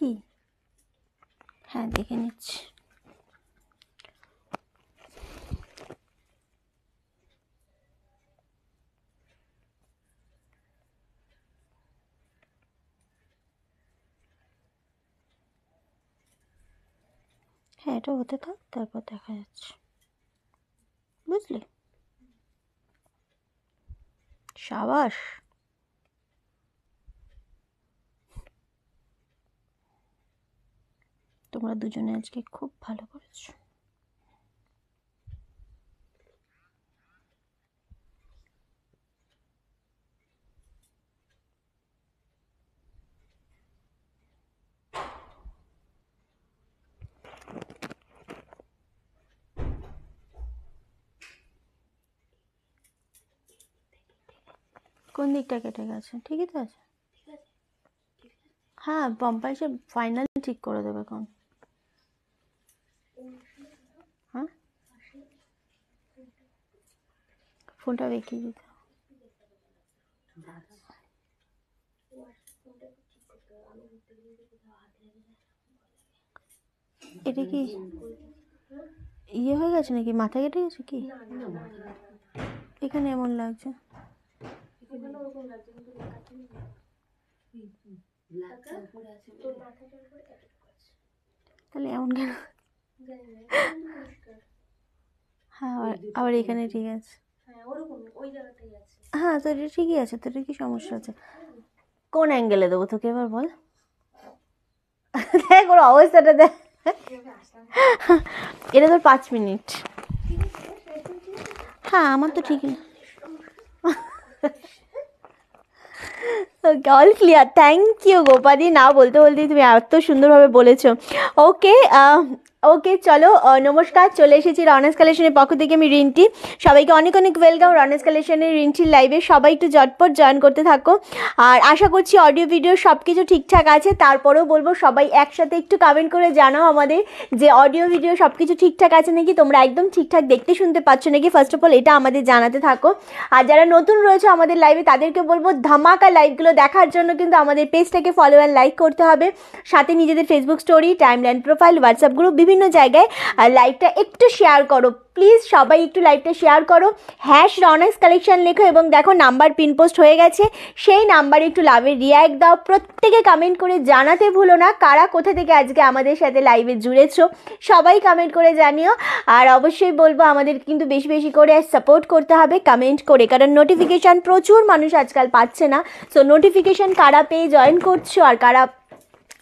কি? হ্যাঁ দেখে নিচ্ছি। হ্যাঁ এটা হতে থাক, তারপর দেখা যাচ্ছে, বুঝলি? সাবাস, তোমরা দুজনে আজকে খুব ভালো করেছো। কোন দিকটা কেটে গেছে? ঠিকই তো আছে। হ্যাঁ পম্পাই সে ফাইনাল ঠিক করে দেবে কোন। হ্যাঁ ফোনটা রেখে দিতে। এটা কি ইয়ে হয়ে গেছে নাকি? মাথা কেটে গেছে কি? এখানে এমন লাগছে। তাহলে এমন কেন? হ্যাঁ আবার এখানে ঠিক আছে। হ্যাঁ তো এটা ঠিকই আছে, তো এটা কি সমস্যা আছে? কোন অ্যাঙ্গেলে দেবো তোকে এবার বল? দেখ ওর অবস্থাটা দেখ। এটা তোর 5 মিনিট। হ্যাঁ আমার তো ঠিকই। All clear. থ্যাংক ইউ গোপাদি, না বলতে বলতেই তুমি এত সুন্দরভাবে বলেছো। ওকে ওকে চলো, নমস্কার, চলে এসেছি রনাস কালেকশনের পক্ষ থেকে আমি রিন্টি। সবাইকে অনেক অনেক ওয়েলকাম রনাস কালেকশনের রিন্টির লাইভে। সবাই একটু ঝটপট জয়েন করতে থাকো। আর আশা করছি অডিও ভিডিও সব কিছু ঠিকঠাক আছে। তারপরেও বলবো সবাই একসাথে একটু কমেন্ট করে জানাও আমাদের যে অডিও ভিডিও সব কিছু ঠিকঠাক আছে নাকি, তোমরা একদম ঠিকঠাক দেখতে শুনতে পাচ্ছ নাকি। ফার্স্ট অফ অল এটা আমাদের জানাতে থাকো। আর যারা নতুন রয়েছে আমাদের লাইভে তাদেরকে বলবো ধামাকা লাইভগুলো দেখার জন্য কিন্তু আমাদের পেজটাকে ফলো অ্যান্ড লাইক করতে হবে। সাথে নিজেদের Facebook story, timeline profile, WhatsApp group, বিভিন্ন জায়গায় লাইভটা একটু শেয়ার করো প্লিজ। সবাই একটু লাইভটা শেয়ার করো, #রনাস কালেকশন লেখো এবং দেখো নাম্বার পিন পোস্ট হয়ে গেছে, সেই নাম্বারে একটু লাভের রিয়াক্ট দাও। প্রত্যেকে কমেন্ট করে জানাতে ভুলো না কারা কোথা থেকে আজকে আমাদের সাথে লাইভে জুড়েছো। সবাই কমেন্ট করে জানিও। আর অবশ্যই বলবো আমাদের কিন্তু বেশি বেশি করে সাপোর্ট করতে হবে কমেন্ট করে, কারণ নোটিফিকেশান প্রচুর মানুষ আজকাল পাচ্ছে না। সো নোটিফিকেশান কারা পেয়ে জয়েন করছো আর কারা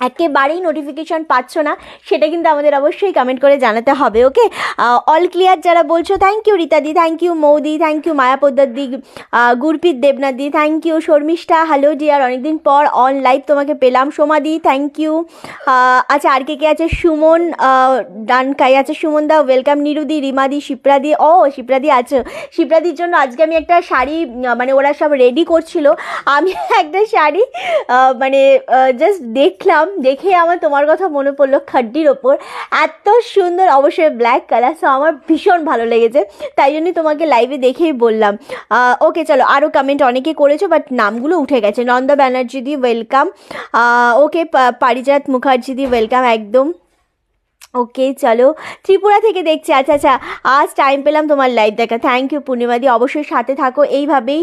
একেবারেই নোটিফিকেশান পাচ্ছ না সেটা কিন্তু আমাদের অবশ্যই কমেন্ট করে জানাতে হবে। ওকে অল ক্লিয়ার যারা বলছো, থ্যাংক ইউ রীতাদি, থ্যাংক ইউ মৌদি, থ্যাংক ইউ মায়াপদ্দাদি, গুরপ্রীত দেবনাথদি, thank you Sharmishtha, hello dear, অনেকদিন পর অন লাইভ তোমাকে পেলাম। সোমাদি থ্যাংক ইউ। আচ্ছা আর কে আছে? সুমন ডানকাই আছে, সুমন দা ওয়েলকাম। নিরুদি, রিমাদি, শিপ্রাদি, ও শিপ্রাদি আছো। শিপ্রাদির জন্য আজকে আমি একটা শাড়ি, মানে ওরা সব রেডি করছিল, আমি একটা শাড়ি মানে জাস্ট দেখলাম, দেখে আমার তোমার কথা মনে পড়লো। খাড্ডির ওপর এত সুন্দর, অবশ্যই ব্ল্যাক কালার, সো আমার ভীষণ ভালো লেগেছে, তাই জন্যই তোমাকে লাইভে দেখেই বললাম। ওকে চলো, আরও কমেন্ট অনেকে করেছো বাট নামগুলো উঠে গেছে। নন্দা ব্যানার্জি দি ওয়েলকাম। ওকে পারিজাত মুখার্জি দি ওয়েলকাম একদম। ওকে চলো, ত্রিপুরা থেকে দেখছি। আচ্ছা আচ্ছা, আজ টাইম পেলাম তোমার লাইভ দেখা, থ্যাংক ইউ পূর্ণিমাদি। অবশ্যই সাথে থাকো, এইভাবেই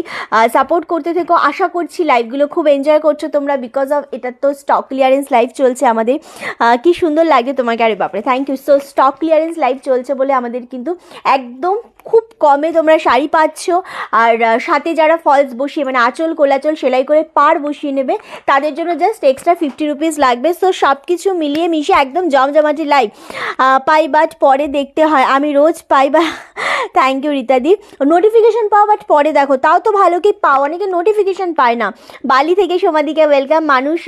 সাপোর্ট করতে থেকো। আশা করছি লাইভগুলো খুব এনজয় করছো তোমরা, বিকজ অফ এটা তো স্টক ক্লিয়ারেন্স লাইভ চলছে আমাদের। কি সুন্দর লাগে তোমাকে, আরে বাপরে thank you. So stock clearance live চলছে বলে আমাদের কিন্তু একদম খুব কমে তোমরা শাড়ি পাচ্ছ। আর সাথে যারা ফলস বসিয়ে, মানে আঁচল কোলাচল সেলাই করে পার বসিয়ে নেবে, তাদের জন্য জাস্ট এক্সট্রা 50 রুপিস লাগবে। সো সব কিছু মিলিয়ে মিশে একদম জমজমাটি লাইভ। পাই বাট পরে দেখতে হয়, আমি রোজ পাই বা থ্যাংক ইউ রীতাদি। নোটিফিকেশান পাও বাট পরে দেখো, তাও তো ভালো কি পাও, অনেকে নোটিফিকেশান পায় না। বালি থেকে সোমাদিকে ওয়েলকাম। মানুষ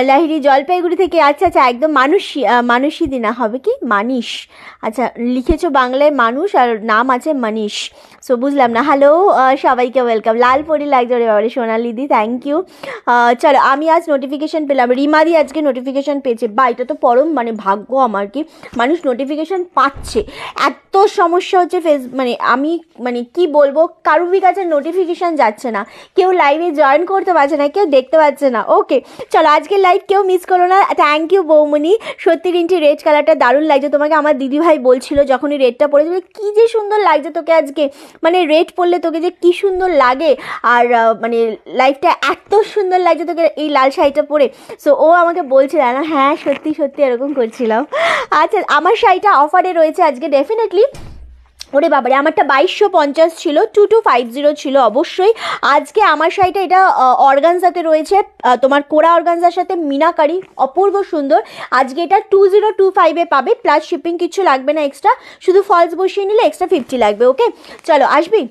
লাহিড়ি জলপাইগুড়ি থেকে, আচ্ছা আচ্ছা একদম মানুষই দিনা হবে কি মানিস, আচ্ছা লিখেছো বাংলায় মানুষ আর নাম আছে মনীষ, সো বুঝলাম না। হ্যালো সবাইকে ওয়েলকাম। লাল পরি লাগছে রে বাবারে সোনালিদি, থ্যাংক ইউ। চলো আমি আজ নোটিফিকেশান পেলাম, রিমাদি আজকে নোটিফিকেশান পেয়েছে, বা এটা তো পরম মানে ভাগ্য কম আর কি, মানুষ নোটিফিকেশান পাচ্ছে। এত সমস্যা হচ্ছে মানে আমি মানে কি বলবো, কারুর কাছে নোটিফিকেশান যাচ্ছে না, কেউ লাইভে জয়েন করতে পারছে না, কেউ দেখতে পাচ্ছে না। ওকে চলো আজকের লাইভ কেউ মিস করো না। থ্যাংক ইউ বৌমনি, সত্যি রিন্টি রেড কালারটা দারুণ লাগছে। তোমাকে আমার দিদিভাই বলছিল যখনই রেডটা পরেছিল, কী যে সুন্দর লাগছে তোকে আজকে, মানে রেড পরলে তোকে যে কী সুন্দর লাগে, আর মানে লাইফটা এত সুন্দর লাগছে তোকে এই লাল শাড়িটা পরে। সো ও আমাকে বলছিল না, হ্যাঁ সত্যি সত্যি এরকম করছিলাম। আচ্ছা আমার শাড়িটা অফারে রয়েছে আজকে ডেফিনেটলি। ওরে বাবারে, আমারটা 2250 ছিল, 2250 ছিল অবশ্যই। আজকে আমার শাড়িটা এটা অর্গানজাতে রয়েছে, তোমার কোরা অর্গানজার সাথে মিনাকারি, অপূর্ব সুন্দর। আজকে এটা 2025-এ পাবে, প্লাস শিপিং কিছু লাগবে না এক্সট্রা, শুধু ফলস বসিয়ে নিলে এক্সট্রা 50 লাগবে। ওকে চলো আসবি।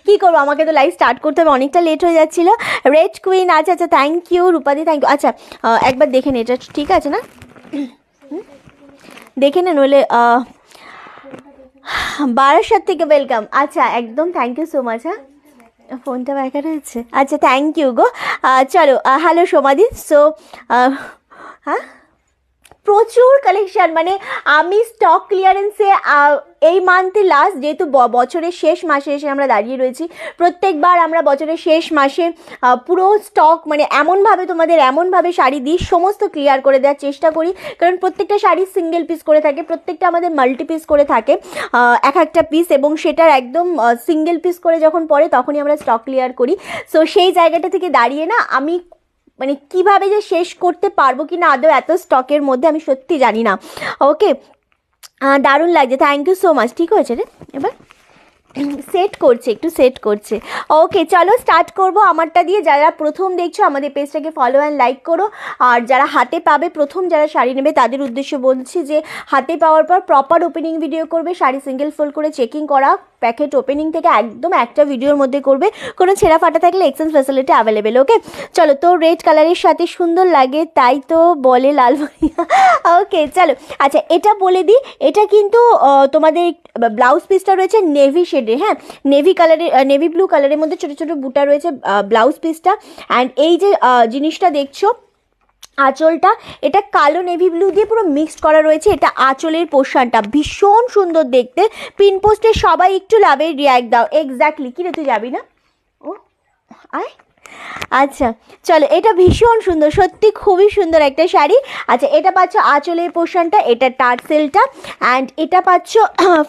কী করবো, আমাকে তো লাইভ স্টার্ট করতে হবে, অনেকটা লেট হয়ে যাচ্ছিলো। রেড কুইন, আচ্ছা আচ্ছা থ্যাংক ইউ রূপাদি, থ্যাংক ইউ। আচ্ছা একবার দেখে নে, এটা ঠিক আছে না, দেখে নে নইলে বারাসাত থেকে ওয়েলকাম। আচ্ছা একদম থ্যাংক ইউ সো মাচ। হ্যাঁ ফোনটা ব্যাকার হয়েছে, আচ্ছা থ্যাংক ইউ গো। চলো হ্যালো সোমাদি। সো হ্যাঁ প্রচুর কালেকশান, মানে আমি স্টক ক্লিয়ারেন্সে এই মান্থে লাস্ট, যেহেতু বছরের শেষ মাসে এসে আমরা দাঁড়িয়ে রয়েছি, প্রত্যেকবার আমরা বছরের শেষ মাসে পুরো স্টক মানে এমনভাবে তোমাদের এমনভাবে শাড়ি দিই, সমস্ত ক্লিয়ার করে দেওয়ার চেষ্টা করি, কারণ প্রত্যেকটা শাড়ি সিঙ্গেল পিস করে থাকে, প্রত্যেকটা আমাদের মাল্টি পিস করে থাকে এক একটা পিস, এবং সেটার একদম সিঙ্গেল পিস করে যখন পড়ে তখনই আমরা স্টক ক্লিয়ার করি। সো সেই জায়গাটা থেকে দাঁড়িয়ে না আমি মানে কীভাবে যে শেষ করতে পারবো কি না আদৌ এত স্টকের মধ্যে আমি সত্যি জানি না। ওকে দারুণ লাগছে, থ্যাংক ইউ সো মাচ। ঠিক হয়েছে রে, এবার সেট করছে, একটু সেট করছে। ওকে চলো স্টার্ট করব আমারটা দিয়ে। যারা প্রথম দেখছো আমাদের পেজটাকে ফলো অ্যান্ড লাইক করো, আর যারা হাতে পাবে প্রথম যারা শাড়ি নেবে তাদের উদ্দেশ্যে বলছি যে হাতে পাওয়ার পর প্রপার ওপেনিং ভিডিও করবে, শাড়ি সিঙ্গেল ফোল্ড করে চেকিং করা, প্যাকেট ওপেনিং থেকে একদম একটা ভিডিওর মধ্যে করবে, কোনো ছেঁড়া ফাটা থাকলে এক্সচেঞ্জ ফ্যাসিলিটি অ্যাভেলেবেল। ওকে চলো, তো রেড কালারের সাথে সুন্দর লাগে তাই তো বলে লাল ভাইয়া। ওকে চলো আচ্ছা এটা বলে দিই, এটা কিন্তু তোমাদের ব্লাউজ পিসটা রয়েছে নেভি শেডে, হ্যাঁ নেভি কালারের, নেভি ব্লু কালারের মধ্যে ছোটো ছোটো বুটা রয়েছে ব্লাউজ পিসটা। অ্যান্ড এই যে জিনিসটা দেখছো আঁচলটা, এটা কালো নেভি ব্লু দিয়ে পুরো মিক্সড করা রয়েছে, এটা আঁচলের পোর্শনটা ভীষণ সুন্দর দেখতে। পিন পোস্টে সবাই একটু লাভের রিয়াক্ট দাও। এক্স্যাক্টলি, কী রে তুই যাবি না? ও আয় আচ্ছা চলো, এটা ভীষণ সুন্দর, সত্যি খুবই সুন্দর একটা শাড়ি। আচ্ছা এটা পাচ্ছ আঁচলের পোর্শনটা, এটা টার্সেলটা, অ্যান্ড এটা পাচ্ছ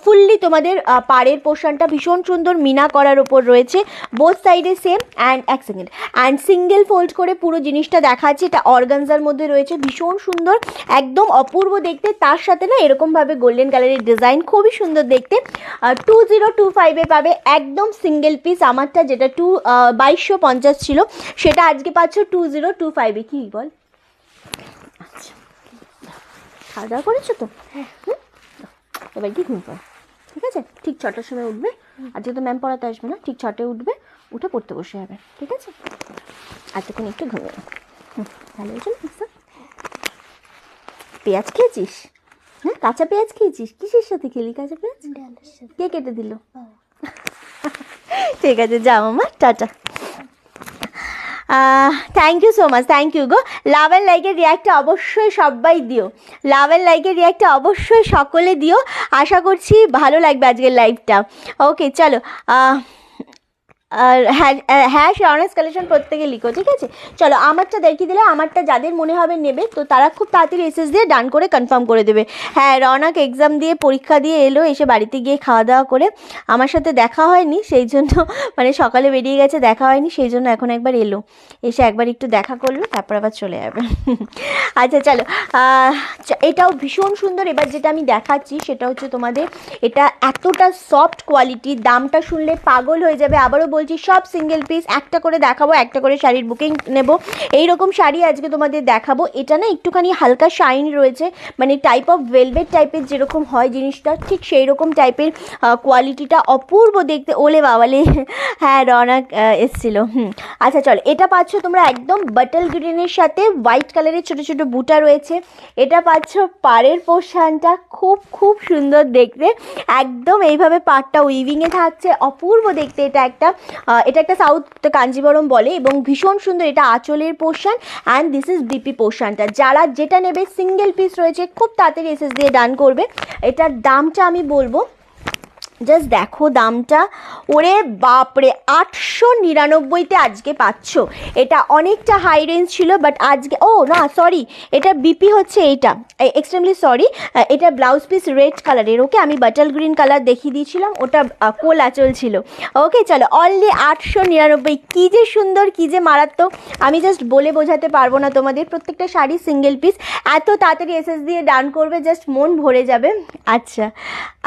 ফুললি তোমাদের পাড়ের পোর্শনটা, ভীষণ সুন্দর মিনা করার ওপর রয়েছে, বোথ সাইডে সেম। অ্যান্ড এক সেকেন্ড, অ্যান্ড সিঙ্গেল ফোল্ড করে পুরো জিনিসটা দেখাচ্ছে, এটা অর্গানজার মধ্যে রয়েছে, ভীষণ সুন্দর একদম অপূর্ব দেখতে। তার সাথে না এরকমভাবে গোল্ডেন কালারের ডিজাইন, খুবই সুন্দর দেখতে। 2025-এ পাবে একদম সিঙ্গেল পিস। আমারটা যেটা 2250 ছিল সেটা আজকে পাচ্ছ 2025-এ। কি বল, আচ্ছা খাওয়া দাওয়া করেছো তো? হ্যাঁ এবার কি ঘুম পড়া, ঠিক আছে? ঠিক 6টার সময় উঠবে, আজকে তো ম্যাম পড়াতে আসবে না, ঠিক 6টায় উঠবে, উঠে পড়তে বসে যাবে, ঠিক আছে? এতক্ষণ একটু ঘুমিয়ে ভালো হয়েছে না? পেঁয়াজ খেয়েছিস? হ্যাঁ কাঁচা পেঁয়াজ খেয়েছিস? কিসের সাথে খেলি কাঁচা পেঁয়াজ? কে কেটে দিল? ঠিক আছে যাও মামা, tata. Thank you so much, thank you গো। লাভ অ্যান্ড লাইকের রিয়াক্টটা অবশ্যই সবাই দিও, লাভ অ্যান্ড লাইকের রিয়াক্টটা অবশ্যই সকলে দিও, আশা করছি ভালো লাগবে আজকের লাইভটা। ওকে চলো আর হ্যাঁ অনেস্ট কালেকশন প্রত্যেকে লিখো, ঠিক আছে? চলো আমারটা দেখিয়ে দিলে, আমারটা যাদের মনে হবে নেবে তো তারা খুব তাড়াতাড়ি এসএস দিয়ে ডান করে কনফার্ম করে দেবে। হ্যাঁ রওনাক এক্সাম দিয়ে পরীক্ষা দিয়ে এলো, এসে বাড়িতে গিয়ে খাওয়া দাওয়া করে, আমার সাথে দেখা হয়নি সেই জন্য, মানে সকালে বেরিয়ে গেছে দেখা হয়নি সেই জন্য এখন একবার এলো, এসে একবার একটু দেখা করলো, তারপর আবার চলে যাবে। আচ্ছা চলো এটাও ভীষণ সুন্দর। এবার যেটা আমি দেখাচ্ছি সেটা হচ্ছে তোমাদের এটা এতটা সফট কোয়ালিটি, দামটা শুনলে পাগল হয়ে যাবে। আবারও বলছি সব সিঙ্গেল পিস, একটা করে দেখাবো, একটা করে শাড়ির বুকিং নেব, এইরকম শাড়ি আজকে তোমাদের দেখাবো। এটা না একটুখানি হালকা শাইন রয়েছে, মানে টাইপ অফ ভেলভেট টাইপের যেরকম হয় জিনিসটা, ঠিক সেই রকম টাইপের কোয়ালিটিটা, অপূর্ব দেখতে। ওলে বাবালে, হ্যাঁ রওনাক এসছিল। আচ্ছা চলো এটা পাচ্ছ তোমরা একদম বাটল গ্রিনের সাথে হোয়াইট কালারের ছোটো ছোটো বুটা রয়েছে, এটা পাচ্ছ পাড়ের পোর্শনটা, খুব খুব সুন্দর দেখতে, একদম এইভাবে পাড়টা উইভিংয়ে থাকছে, অপূর্ব দেখতে এটা একটা। এটা একটা সাউথ কাঞ্জিবরম বলে এবং ভীষণ সুন্দর। এটা আঁচলের portion and this is BP পোর্শনটা। যারা যেটা নেবে সিঙ্গেল পিস রয়েছে, খুব তাড়াতাড়ি এসএস দিয়ে ডান করবে। এটার দামটা আমি বলবো, জাস্ট দেখো দামটা, ওরে বাপরে 899-তে আজকে পাচ্ছ। এটা অনেকটা হাই রেঞ্জ ছিল বাট আজকে, ও না সরি, এটা বিপি হচ্ছে এইটা, এক্সট্রিমলি সরি। এটা ব্লাউজ পিস রেড কালারের, ওকে আমি বাটাল গ্রিন কালার দেখিয়ে দিয়েছিলাম, ওটা কোল আঁচল ছিল। ওকে চলো, অনলি 899। কী যে সুন্দর, কী যে মারাত্মক, আমি জাস্ট বলে বোঝাতে পারবো না তোমাদের। প্রত্যেকটা শাড়ি সিঙ্গেল পিস, এত তাড়াতাড়ি এসএস দিয়ে ডান করবে, জাস্ট মন ভরে যাবে। আচ্ছা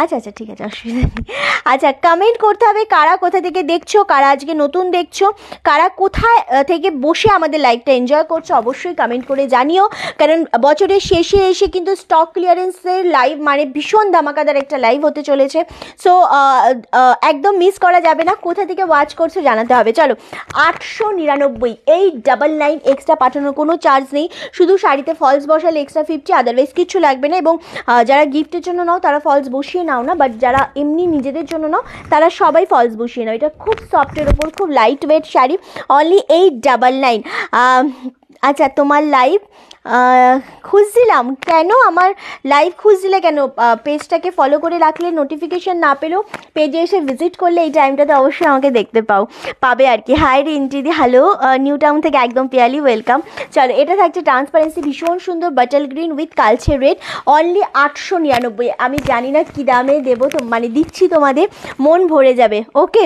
আচ্ছা আচ্ছা ঠিক আছে, অসুবিধা নেই। আচ্ছা, কমেন্ট করতে হবে কারা কোথা থেকে দেখছো, কারা আজকে নতুন দেখছো, কারা কোথায় থেকে বসে আমাদের লাইভটা এনজয় করছো, অবশ্যই কমেন্ট করে জানিও। কারণ বছরের শেষে এসে কিন্তু স্টক ক্লিয়ারেন্সের লাইভ মানে ভীষণ ধামাকাদার একটা লাইভ হতে চলেছে। সো একদম মিস করা যাবে না। কোথা থেকে ওয়াচ করছো জানাতে হবে। চলো, 899, এই 99 এক্সট্রা পাঠানোর কোনো চার্জ নেই, শুধু শাড়িতে ফলস বসালে এক্সট্রা 50, আদারওয়াইজ কিছু লাগবে না। এবং যারা গিফটের জন্য নাও তারা ফলস বসিয়ে নাও না, বাট যারা এমনি নিজেদের জন্য নাও তারা সবাই ফলস বসিয়ে নাও। এটা খুব সফটের ওপর, খুব লাইট ওয়েট শাড়ি, অনলি 899। আচ্ছা, তোমার লাইভ খুঁজছিলাম কেন, আমার লাইভ খুঁজছিলে কেন? পেজটাকে ফলো করে রাখলে নোটিফিকেশান না পেলেও পেজে এসে ভিজিট করলে এই টাইমটাতে অবশ্যই আমাকে দেখতে পাবে আর কি। হাই রিন্টিদি, হ্যালো, নিউ টাউন থেকে একদম পিয়ালি ওয়েলকাম। চলো, এটা থাকছে ট্রান্সপারেন্সি, ভীষণ সুন্দর বাটাল গ্রিন উইথ কালচে রেড, অনলি 899। আমি জানি না কী দামে দেবো, তো মানে দিচ্ছি তোমাদের, মন ভরে যাবে। ওকে,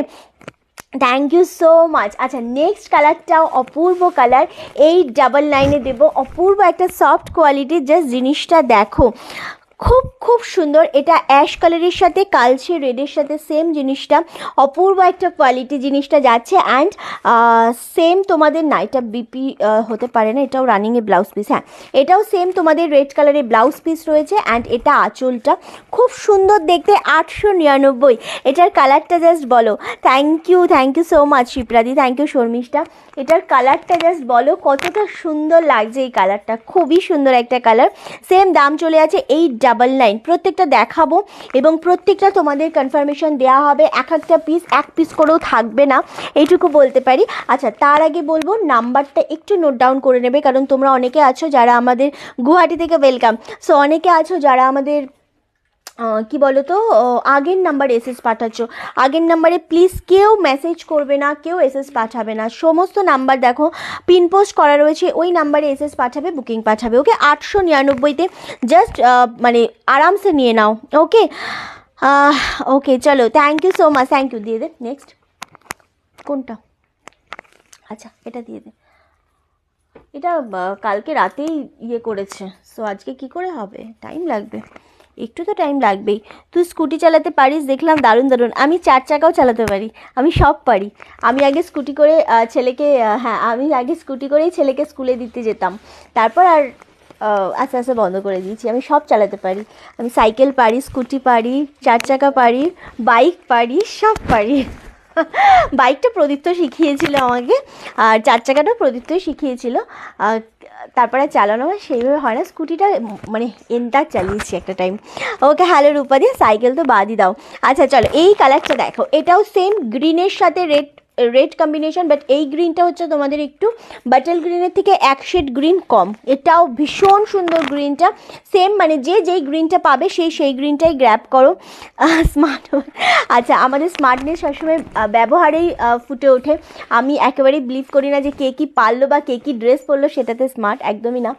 থ্যাংক ইউ সো মাচ। আচ্ছা, নেক্সট কালারটাও অপূর্ব কালার, 899-এ দেবো, অপূর্ব একটা সফট কোয়ালিটির। জাস্ট জিনিসটা দেখো, খুব খুব সুন্দর। এটা অ্যাশ কালারের সাথে কালচে রেডের সাথে সেম জিনিসটা, অপূর্ব একটা কোয়ালিটি জিনিসটা যাচ্ছে। অ্যান্ড সেম তোমাদের না, এটা বিপি হতে পারে না, এটাও রানিংয়ে ব্লাউজ পিস। হ্যাঁ, এটাও সেম তোমাদের রেড কালারের ব্লাউজ পিস রয়েছে। অ্যান্ড এটা আঁচলটা খুব সুন্দর দেখতে, 899। এটার কালারটা জাস্ট বলো। থ্যাংক ইউ সো মাচ শিপ্রাদি, থ্যাংক ইউ শর্মিষ্ঠা। এটার কালারটা জাস্ট বলো কতটা সুন্দর লাগছে। এই কালারটা খুবই সুন্দর একটা কালার। সেম দাম চলে আছে 899। প্রত্যেকটা দেখাবো এবং প্রত্যেকটা তোমাদের কনফার্মেশন দেওয়া হবে। একটা পিস এক পিস করেও থাকবে না, এইটুকু বলতে পারি। আচ্ছা, তার আগে বলবো নাম্বারটা একটু নোট ডাউন করে নেবে, কারণ তোমরা অনেকে আছো যারা আমাদের, গুয়াহাটি থেকে ওয়েলকাম। সো অনেকে আছো যারা আমাদের কি বলো তো, আগের নাম্বারে এসএস পাঠাচ্ছ। আগের নাম্বারে প্লিজ কেউ মেসেজ করবে না, কেউ এসএস পাঠাবে না। সমস্ত নাম্বার দেখো পিন পোস্ট করা রয়েছে, ওই নাম্বারে এসএস পাঠাবে, বুকিং পাঠাবে। ওকে, 899-তে জাস্ট মানে আরামসে নিয়ে নাও। ওকে ওকে চলো, thank you so much, thank you. দিয়ে দে নেক্সট, কোনটা? আচ্ছা, এটা দিয়ে দে। এটা কালকে রাতেই ইয়ে করেছে, সো আজকে কি করে হবে, টাইম লাগবে, একটু তো টাইম লাগবেই। তুই স্কুটি চালাতে পারিস দেখলাম, দারুণ দারুণ। আমি 4 চাকাও চালাতে পারি, আমি সব পারি। আমি আগে স্কুটি করে ছেলেকে, হ্যাঁ আমি আগে স্কুটি করেই ছেলেকে স্কুলে দিতে যেতাম, তারপর আর আস্তে আস্তে বন্ধ করে দিয়েছি। আমি সব চালাতে পারি, আমি সাইকেল পারি, স্কুটি পারি, 4 চাকা পারি, বাইক পারি, সব পারি। বাইকটা প্রদীপ্ত শিখিয়েছিল আমাকে, আর 4 চাকাটাও প্রদীপ্তই শিখিয়েছিল। তারপরে চালানো হয় সেইভাবে হয় না, স্কুটিটা মানে এন্টার চালিয়েছি একটা টাইম। ওকে, হ্যালো রূপাদি, সাইকেল তো বাদই দাও। আচ্ছা চলো, এই কালারটা দেখো, এটাও সেম গ্রিনের সাথে রেড কম্বিনেশন, বাট এই গ্রিনটা হচ্ছে তোমাদের একটু বাটাল গ্রিনের থেকে এক শেড গ্রিন কম। এটাও ভীষণ সুন্দর গ্রিনটা, সেম মানে যেই গ্রিনটা পাবে সেই গ্রিনটাই গ্র্যাব করো। স্মার্ট, আচ্ছা আমাদের স্মার্টনেস সবসময় ব্যবহারেই ফুটে ওঠে। আমি একেবারেই বিলিভ করি না যে কে কী পারলো বা কে কী ড্রেস পরলো সেটাতে স্মার্ট, একদমই না।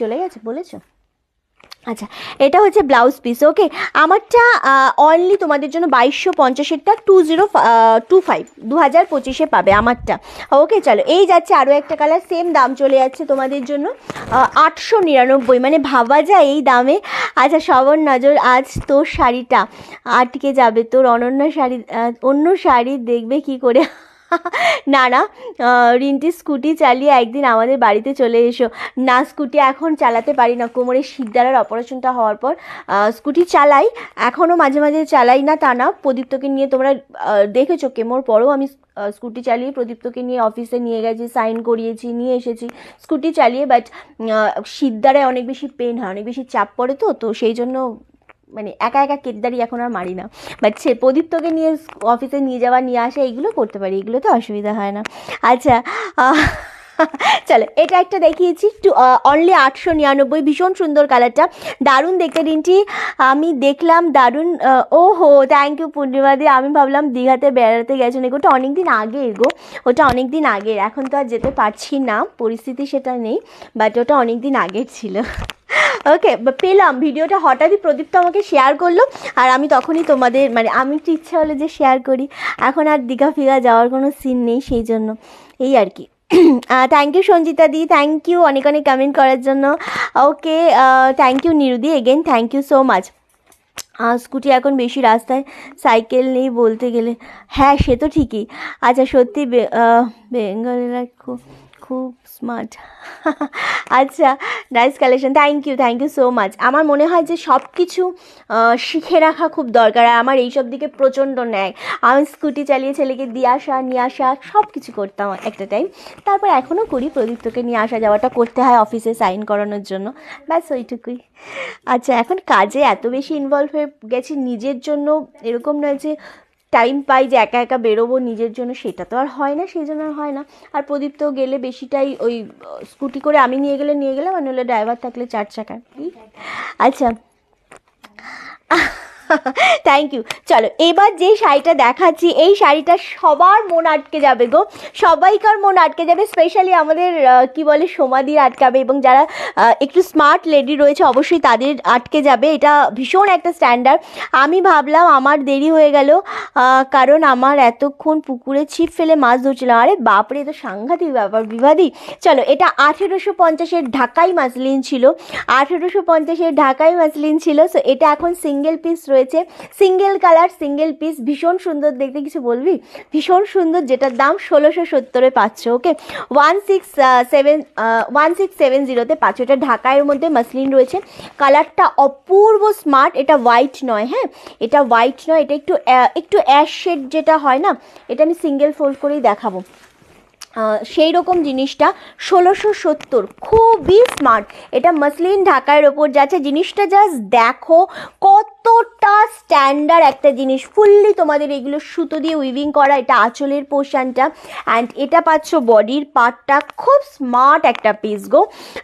চলে গেছে বলেছো? আচ্ছা, এটা হচ্ছে ব্লাউজ পিস। ওকে, আমারটা অনলি তোমাদের জন্য 2250-এরটা 2025 2025-এ পাবে আমারটা। ওকে চলো, এই যাচ্ছে আরও একটা কালার, সেম দাম চলে যাচ্ছে তোমাদের জন্য 899, মানে ভাবা যায় এই দামে। আচ্ছা, সবার নজর আজ তোর শাড়িটা আটকে যাবে, তোর অনন্য শাড়ি, অন্য শাড়ি দেখবে কি করে। না না, রিন্টি স্কুটি চালিয়ে একদিন আমাদের বাড়িতে চলে এসো। না, স্কুটি এখন চালাতে পারি না, কোমরের শিরদাঁড়ার অপারেশনটা হওয়ার পর স্কুটি চালাই, এখনও মাঝে মাঝে চালাই না তা না। প্রদীপ্তকে নিয়ে তোমরা দেখেছো কেমোর পরেও আমি স্কুটি চালিয়ে প্রদীপ্তকে নিয়ে অফিসে নিয়ে গেছি, সাইন করিয়েছি, নিয়ে এসেছি স্কুটি চালিয়ে। বাট শিরদাঁড়ায় অনেক বেশি পেন হয়, অনেক বেশি চাপ পড়ে, তো সেই জন্য মানে একা একা কেটদারি এখন আর মারি না, বাট সে প্রদীপ্তকে নিয়ে অফিসে নিয়ে যাওয়া নিয়ে আসা এইগুলো করতে পারি, এগুলোতে অসুবিধা হয় না। আচ্ছা চলো এটা একটা দেখিয়েছি, অনলি 899, ভীষণ সুন্দর কালারটা, দারুণ দেখতে রিন্টি, আমি দেখলাম দারুণ। ওহো থ্যাংক ইউ পূর্ণিমাদি, আমি ভাবলাম দীঘাতে বেড়াতে গেছেন, ওটা অনেক দিন আগে গো, ওটা অনেক দিন আগের, এখন তো আর যেতে পারছি না, পরিস্থিতি সেটা নেই, বাট ওটা অনেক দিন আগের ছিল। ওকে পেলাম ভিডিওটা, হঠাৎই প্রদীপ্ত আমাকে শেয়ার করলো, আর আমি তখনই তোমাদের মানে আমি একটু ইচ্ছা হলো যে শেয়ার করি, এখন আর দীঘা ফিঘা যাওয়ার কোনো সিন নেই, সেই জন্য এই আর কি। থ্যাংক ইউ সঞ্জিতা দি, থ্যাংক ইউ অনেক অনেক কমেন্ট করার জন্য। ওকে থ্যাংক ইউ নিরুদি again, thank you so much. Scooty এখন বেশি রাস্তায়, সাইকেল নেই বলতে গেলে, হ্যাঁ সে তো ঠিকই। আচ্ছা সত্যি বেঙ্গলিরা খুব খুব স্মার্ট। আচ্ছা nice collection, thank you so much. আমার মনে হয় যে সব কিছু শিখে রাখা খুব দরকার, আর আমার এইসব দিকে প্রচণ্ড ন্যায়। আমি স্কুটি চালিয়ে ছেলেকে দিয়ে আসা নিয়ে আসা সব কিছু করতাম একটা টাইম, তারপর এখনও করি, প্রদীপ্তকে নিয়ে আসা যাওয়াটা করতে হয় অফিসে সাইন করানোর জন্য, ব্যাস ওইটুকুই। আচ্ছা এখন কাজে এত বেশি ইনভলভ হয়ে গেছি, নিজের জন্য এরকম নয় যে টাইম পাই যে একা একা বেরোবো নিজের জন্য, সেটা তো আর হয় না, সেই জন্য আর হয় না। আর প্রদীপ্ত গেলে বেশিটাই ওই স্কুটি করে আমি নিয়ে গেলে মানে হলে ড্রাইভার থাকলে 4 চাকায়। আচ্ছা থ্যাংক ইউ। চলো এবার যে শাড়িটা দেখাচ্ছি, এই শাড়িটা সবার মন আটকে যাবে গো, সবাইকার মন আটকে যাবে, স্পেশালি আমাদের কি বলে সোমাদির আটকাবে, এবং যারা একটু স্মার্ট লেডি রয়েছে অবশ্যই তাদের আটকে যাবে। এটা ভীষণ একটা স্ট্যান্ডার্ড। আমি ভাবলাম আমার দেরি হয়ে গেল, কারণ আমার এতক্ষণ পুকুরে ছিপ ফেলে মাছ ধরছিলাম। আরে বাপরে, এটা সাংঘাতিক ব্যাপার বিবাদী। চলো এটা 1850-এর ঢাকাই মাসলিন ছিল, 1850-এর ঢাকাই মাসলিন ছিল। সো এটা এখন সিঙ্গেল পিস রয়েছে, সিঙ্গেল কালার সিঙ্গেল পিস, ভীষণ সুন্দর দেখতে, কিছু বলবি, ভীষণ সুন্দর, যেটার দাম 1670-এ পাচ্ছ। ওকে 1670-তে পাচ্ছ, এটা ঢাকায়ের মধ্যে মাসলিন রয়েছে, কালারটা অপূর্ব স্মার্ট। এটা হোয়াইট নয়, হ্যাঁ এটা হোয়াইট নয়, এটা একটু অ্যাশ শেড যেটা হয় না, এটা আমি সিঙ্গেল ফোল্ড করেই দেখাবো, সেই রকম জিনিসটা 1670, খুবই স্মার্ট। এটা মাসলিন ঢাকার ওপর যাচ্ছে, জিনিসটা জাস্ট দেখো কতটা স্ট্যান্ডার্ড একটা জিনিস, ফুললি তোমাদের এগুলো সুতো দিয়ে উইভিং করা, এটা আঁচলের পোর্শনটা, অ্যান্ড এটা পাচ্ছ বডির পার্টটা, খুব স্মার্ট একটা পিস গো।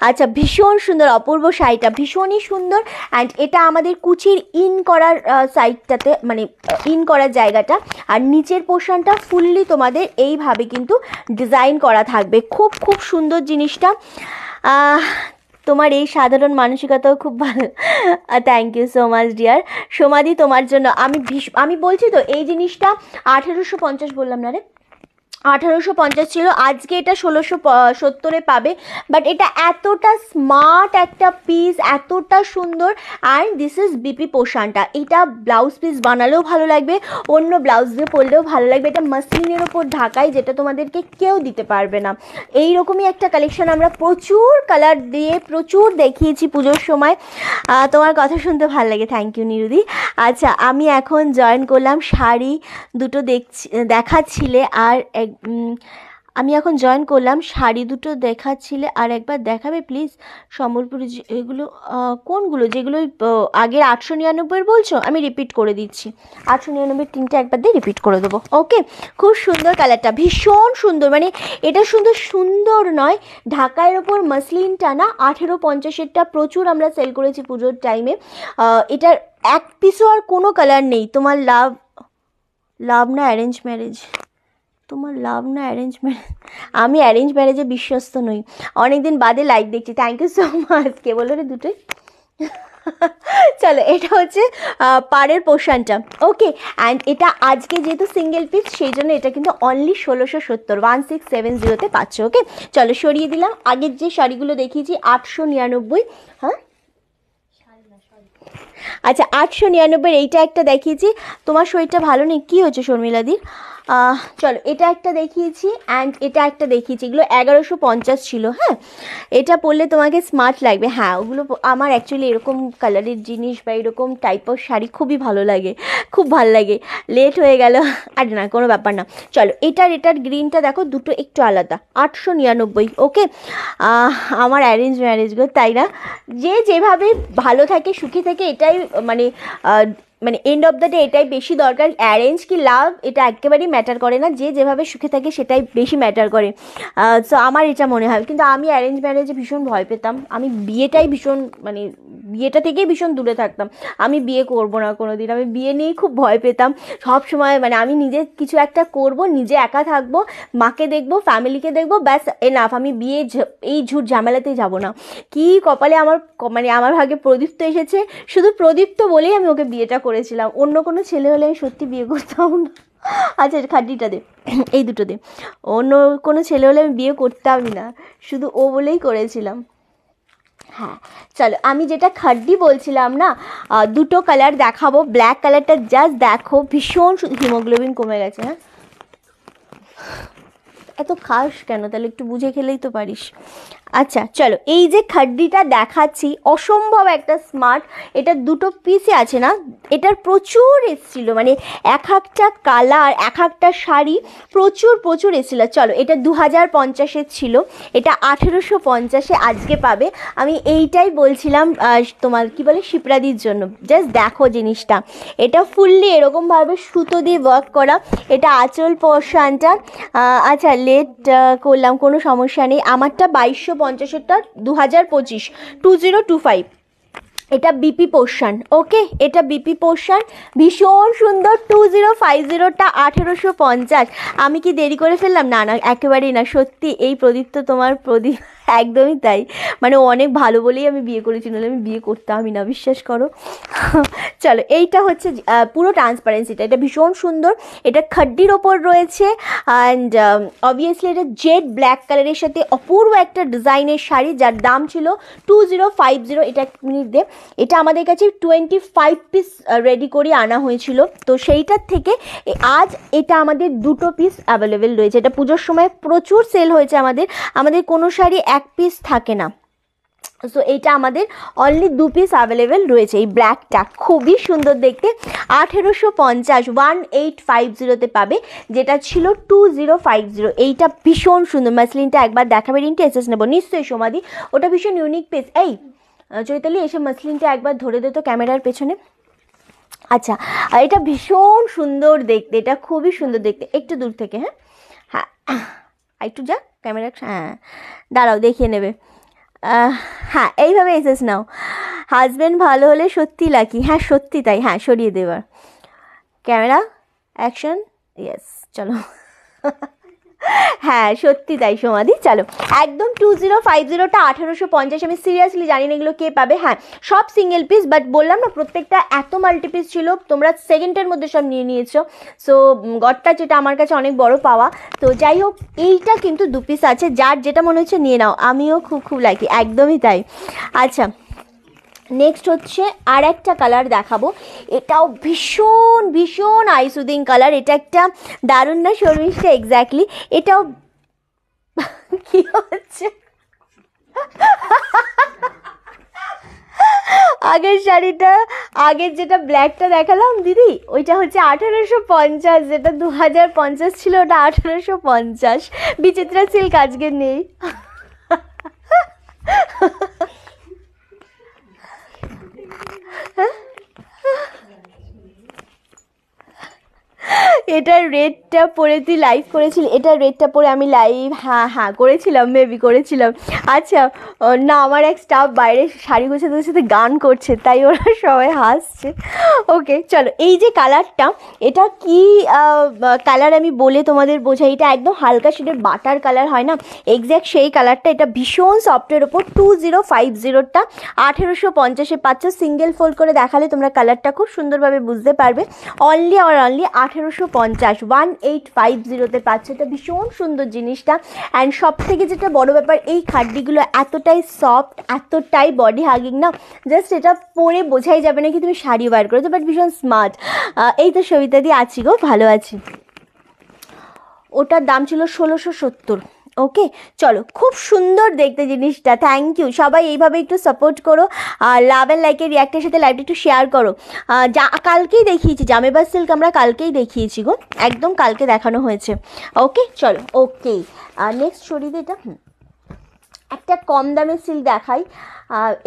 আচ্ছা ভীষণ সুন্দর, অপূর্ব শাড়িটা ভীষণই সুন্দর, অ্যান্ড এটা আমাদের কুচির ইন করার সাইডটাতে, মানে ইন করার জায়গাটা, আর নিচের পোর্শনটা ফুললি তোমাদের এইভাবে কিন্তু ডিজাইন করা থাকবে, খুব খুব সুন্দর জিনিসটা। তোমার এই সাধারণ মানসিকতাও খুব ভালো, thank you so much dear সোমাদি, তোমার জন্য আমি বলছি তো এই জিনিসটা 1850 বললাম না রে, 1850 ছিল, আজকে এটা 1670-এ পাবে, বাট এটা এতটা স্মার্ট একটা পিস, এতটা সুন্দর, অ্যান্ড দিস ইজ বিপি পোশানটা, এটা ব্লাউজ পিস বানালেও ভালো লাগবে, অন্য ব্লাউজ দিয়ে পরলেও ভালো লাগবে, এটা মাসলিনের ওপর ঢাকায়, যেটা তোমাদেরকে কেউ দিতে পারবে না। এইরকমই একটা কালেকশন আমরা প্রচুর কালার দিয়ে প্রচুর দেখিয়েছি পুজোর সময়, তোমার কথা শুনতে ভালো লাগে, থ্যাংক ইউ নিরুদি। আচ্ছা আমি এখন জয়েন করলাম, শাড়ি দুটো দেখাচ্ছিলে, আর আমি এখন জয়েন করলাম, শাড়ি দুটো দেখাচ্ছিলে, আর একবার দেখাবে প্লিজ সম্বলপুরি, এগুলো কোনগুলো, যেগুলো আগের 899 বলছো, আমি রিপিট করে দিচ্ছি, 899 তিনটে একবার দিয়ে রিপিট করে দেবো। ওকে খুব সুন্দর কালারটা, ভীষণ সুন্দর, মানে এটা সুন্দর নয়, ঢাকায়ের ওপর মাসলিনটা না 1850-এরটা প্রচুর আমরা সেল করেছি পুজোর টাইমে, এটার এক পিসও আর কোনো কালার নেই। তোমার লাভ না অ্যারেঞ্জ ম্যারেজ, তোমার লাভ না অ্যারেঞ্জ ম্যারেজ, আমি অ্যারেঞ্জ ম্যারেজে বিশ্বস্ত নই, অনেকদিন বাদে লাইক দেখছি, থ্যাংক ইউ সো মাচ। কে বলো রে দুটোই? চলো এটা হচ্ছে পাড়ের পোর্শনটা, ওকে, অ্যান্ড এটা আজকে যেহেতু সিঙ্গেল পিস সেই জন্য এটা কিন্তু অনলি 1670, 1670-তে পাচ্ছ। ওকে চলো সরিয়ে দিলাম, আগের যে শাড়িগুলো দেখিয়েছি 899, হ্যাঁ আচ্ছা 899 এইটা একটা দেখিয়েছি। তোমার শরীরটা ভালো নেই, কী হচ্ছে শর্মিলাদির? চলো এটা একটা দেখিয়েছি অ্যান্ড এটা একটা দেখিয়েছি, এগুলো 1150 ছিল। হ্যাঁ, এটা পরলে তোমাকে স্মার্ট লাগবে। হ্যাঁ, ওগুলো আমার অ্যাকচুয়ালি এরকম কালারের জিনিস বা এরকম টাইপের শাড়ি খুবই ভালো লাগে, খুব ভালো লাগে। লেট হয়ে গেল, আর না কোনো ব্যাপার না। চলো এটার গ্রিনটা দেখো, দুটো একটু আলাদা, 899। ওকে, আমার অ্যারেঞ্জ ম্যারেজ গো, তাই না? যে যেভাবে ভালো থাকে সুখী থাকে এটাই মানে মানে এন্ড অফ দ্য ডে এটাই বেশি দরকার। অ্যারেঞ্জ কি লাভ এটা একেবারেই ম্যাটার করে না, যে যেভাবে সুখে থাকে সেটাই বেশি ম্যাটার করে। সো আমার এটা মনে হয়। কিন্তু আমি অ্যারেঞ্জ ম্যারেজে ভীষণ ভয় পেতাম, আমি বিয়েটাই ভীষণ মানে বিয়েটা থেকেই ভীষণ দূরে থাকতাম। আমি বিয়ে করব না কোনো দিন, আমি বিয়ে নিয়েই খুব ভয় পেতাম সব সময়। মানে আমি নিজে কিছু একটা করব, নিজে একা থাকবো, মাকে দেখবো, ফ্যামিলিকে দেখবো, ব্যাস এনাফ। আমি বিয়ে এই ঝুট ঝামেলাতেই যাব না। কি কপালে আমার, মানে আমার ভাগে প্রদীপ্ত এসেছে, শুধু প্রদীপ্ত বলেই আমি ওকে বিয়েটা করেছিলাম। অন্য কোনো ছেলে হলে আমি সত্যি বিয়ে করতাম না। আচ্ছা খাড্ডিটা দে, এই দুটো দে। অন্য কোনো ছেলে হলে আমি বিয়ে করতামই না, শুধু ও বলেই করেছিলাম। হ্যাঁ চলো, আমি যেটা খাড্ডি বলছিলাম না, দুটো কালার দেখাবো। ব্ল্যাক কালারটা জাস্ট দেখো, ভীষণ হিমোগ্লোবিন কমে গেছে। হ্যাঁ, এত খাস কেন? তাহলে একটু বুঝে খেলেই তো পারিস। আচ্ছা চলো, এই যে খাড্ডিটা দেখাচ্ছি অসম্ভব একটা স্মার্ট। এটা দুটো পিসে আছে না, এটার প্রচুর এসেছিলো, মানে এক একটা কালার এক একটা শাড়ি প্রচুর প্রচুর এসেছিলো। চলো এটা 2050-এর ছিল, এটা 1850-এ আজকে পাবে। আমি এইটাই বলছিলাম তোমার কি বলে শিপ্রাদির জন্য। জাস্ট দেখো জিনিসটা, এটা ফুললি এরকমভাবে সুতো দিয়ে ওয়ার্ক করা। এটা আঁচল পোর্শনটা। আচ্ছা লেট করলাম, কোনো সমস্যা নেই। আমারটা 2250-এরটা 2025, 2025। এটা বিপি পোর্শন। ওকে, এটা বিপি পোর্শন, ভীষণ সুন্দর। 2050টা 1850। আমি কি দেরি করে ফেললাম? না না, একেবারেই না। সত্যি এই প্রদীপ তো তোমার প্রদীপ, একদমই তাই। মানে ও অনেক ভালো বলেই আমি বিয়ে করেছি, নাহলে আমি বিয়ে করতামই না, বিশ্বাস করো। চলো এইটা হচ্ছে পুরো ট্রান্সপারেন্সিটা, এটা ভীষণ সুন্দর। এটা খাড্ডির ওপর রয়েছে অ্যান্ড অবভিয়াসলি এটা জেড ব্ল্যাক কালারের সাথে অপূর্ব একটা ডিজাইনের শাড়ি, যার দাম ছিল 2050। এটা এক মিনিট দে, এটা আমাদের কাছে 25 পিস রেডি করে আনা হয়েছিল, তো সেইটার থেকে আজ এটা আমাদের দুটো পিস অ্যাভেলেবেল রয়েছে। এটা পুজোর সময় প্রচুর সেল হয়েছে আমাদের কোনো শাড়ি এক পিস থাকে না। সো এইটা আমাদের অনলি 2 পিস অ্যাভেলেবেল রয়েছে। এই ব্ল্যাকটা খুবই সুন্দর দেখতে, 1850, 1850-তে পাবে, যেটা ছিল 2050। এইটা ভীষণ সুন্দর, মাসলিনটা একবার দেখাবে রিন্টি, এসেস নেবো নিশ্চয়ই সমাধি, ওটা ভীষণ ইউনিক পিস। এই চৈতালি এসে মাসলিনটা একবার ধরে দে তো ক্যামেরার পেছনে। আচ্ছা, এটা ভীষণ সুন্দর দেখতে, এটা খুবই সুন্দর দেখতে। একটু দূর থেকে, হ্যাঁ হ্যাঁ, একটু যা ক্যামেরা, হ্যাঁ দাঁড়াও দেখিয়ে নেবে। হ্যাঁ এইভাবে এসেস নাও। হাজব্যান্ড ভালো হলে সত্যি লাকি। হ্যাঁ সত্যি তাই। হ্যাঁ সরিয়ে দেবার, ক্যামেরা অ্যাকশন, ইয়েস চলো। হ্যাঁ সত্যি তাই সমাধি। চলো একদম 2050টা 1850। আমি সিরিয়াসলি জানি না এগুলো কে পাবে। হ্যাঁ সব সিঙ্গেল পিস, বাট বললাম না প্রত্যেকটা এত মাল্টি পিস ছিল, তোমরা সেকেন্ডের মধ্যে সব নিয়ে নিয়েছো। সো গডটা যেটা আমার কাছে অনেক বড় পাওয়া। তো যাই হোক, এইটা কিন্তু 2 পিস আছে, যার যেটা মনে হচ্ছে নিয়ে নাও। আমিও খুব খুব লাকি, একদমই তাই। আচ্ছা নেক্সট হচ্ছে আর একটা কালার দেখাবো, এটাও ভীষণ ভীষণ আইসুদিং কালার। এটা একটা দারুণ না শর্মিষ্ঠা? এক্স্যাক্টলি, এটাও কি হচ্ছে, আগের শাড়িটা, আগের যেটা ব্ল্যাকটা দেখালাম দিদি, ওইটা হচ্ছে 1850, যেটা 2050 ছিল ওটা 1850। বিচিত্রা সিল্ক আজকে নেই। এটার রেটটা পরে তুই লাইভ করেছিলি? এটার রেটটা পরে আমি লাইভ, হ্যাঁ করেছিলাম, মেবি করেছিলাম। আচ্ছা না, আমার এক স্টাফ বাইরে শাড়ি গোছাতে গোছাতে গান করছে, তাই ওরা সবাই হাসছে। ওকে চলো, এই যে কালারটা, এটা কি কালার আমি বলে তোমাদের বোঝাই। এটা একদম হালকা শেডের বাটার কালার হয় না, এক্স্যাক্ট সেই কালারটা। এটা ভীষণ সফটের ওপর। 2050টা 1850-এ পাচ্ছ। সিঙ্গেল ফোল্ড করে দেখালে তোমরা কালারটা খুব সুন্দরভাবে বুঝতে পারবে। অনলি আর অনলি 1850, 1850-তে পাচ্ছ। এটা ভীষণ সুন্দর জিনিসটা। অ্যান্ড সব থেকে যেটা বড় ব্যাপার, এই খাড্ডিগুলো এতটাই সফট, এতটাই বডি হাগিং না, জাস্ট এটা পরে বোঝাই যাবে না কি তুমি শাড়ি ওয়্যার করেছো, বাট ভীষণ স্মার্ট। এই তো সবিতা দি আছি গো, ভালো আছি। ওটার দাম ছিল 1670। ওকে চলো, খুব সুন্দর দেখতে জিনিসটা। থ্যাংক ইউ, সবাই এইভাবে একটু সাপোর্ট করো আর লাভ অ্যান্ড লাইকের রিয়াক্টের সাথে লাইভটা একটু শেয়ার করো। যা কালকেই দেখিয়েছি, জামেবা সিল্ক আমরা কালকেই দেখিয়েছি গো, একদম কালকে দেখানো হয়েছে। ওকে চলো, ওকে নেক্সট সরিয়ে এটা একটা কম দামের সিল্ক দেখাই।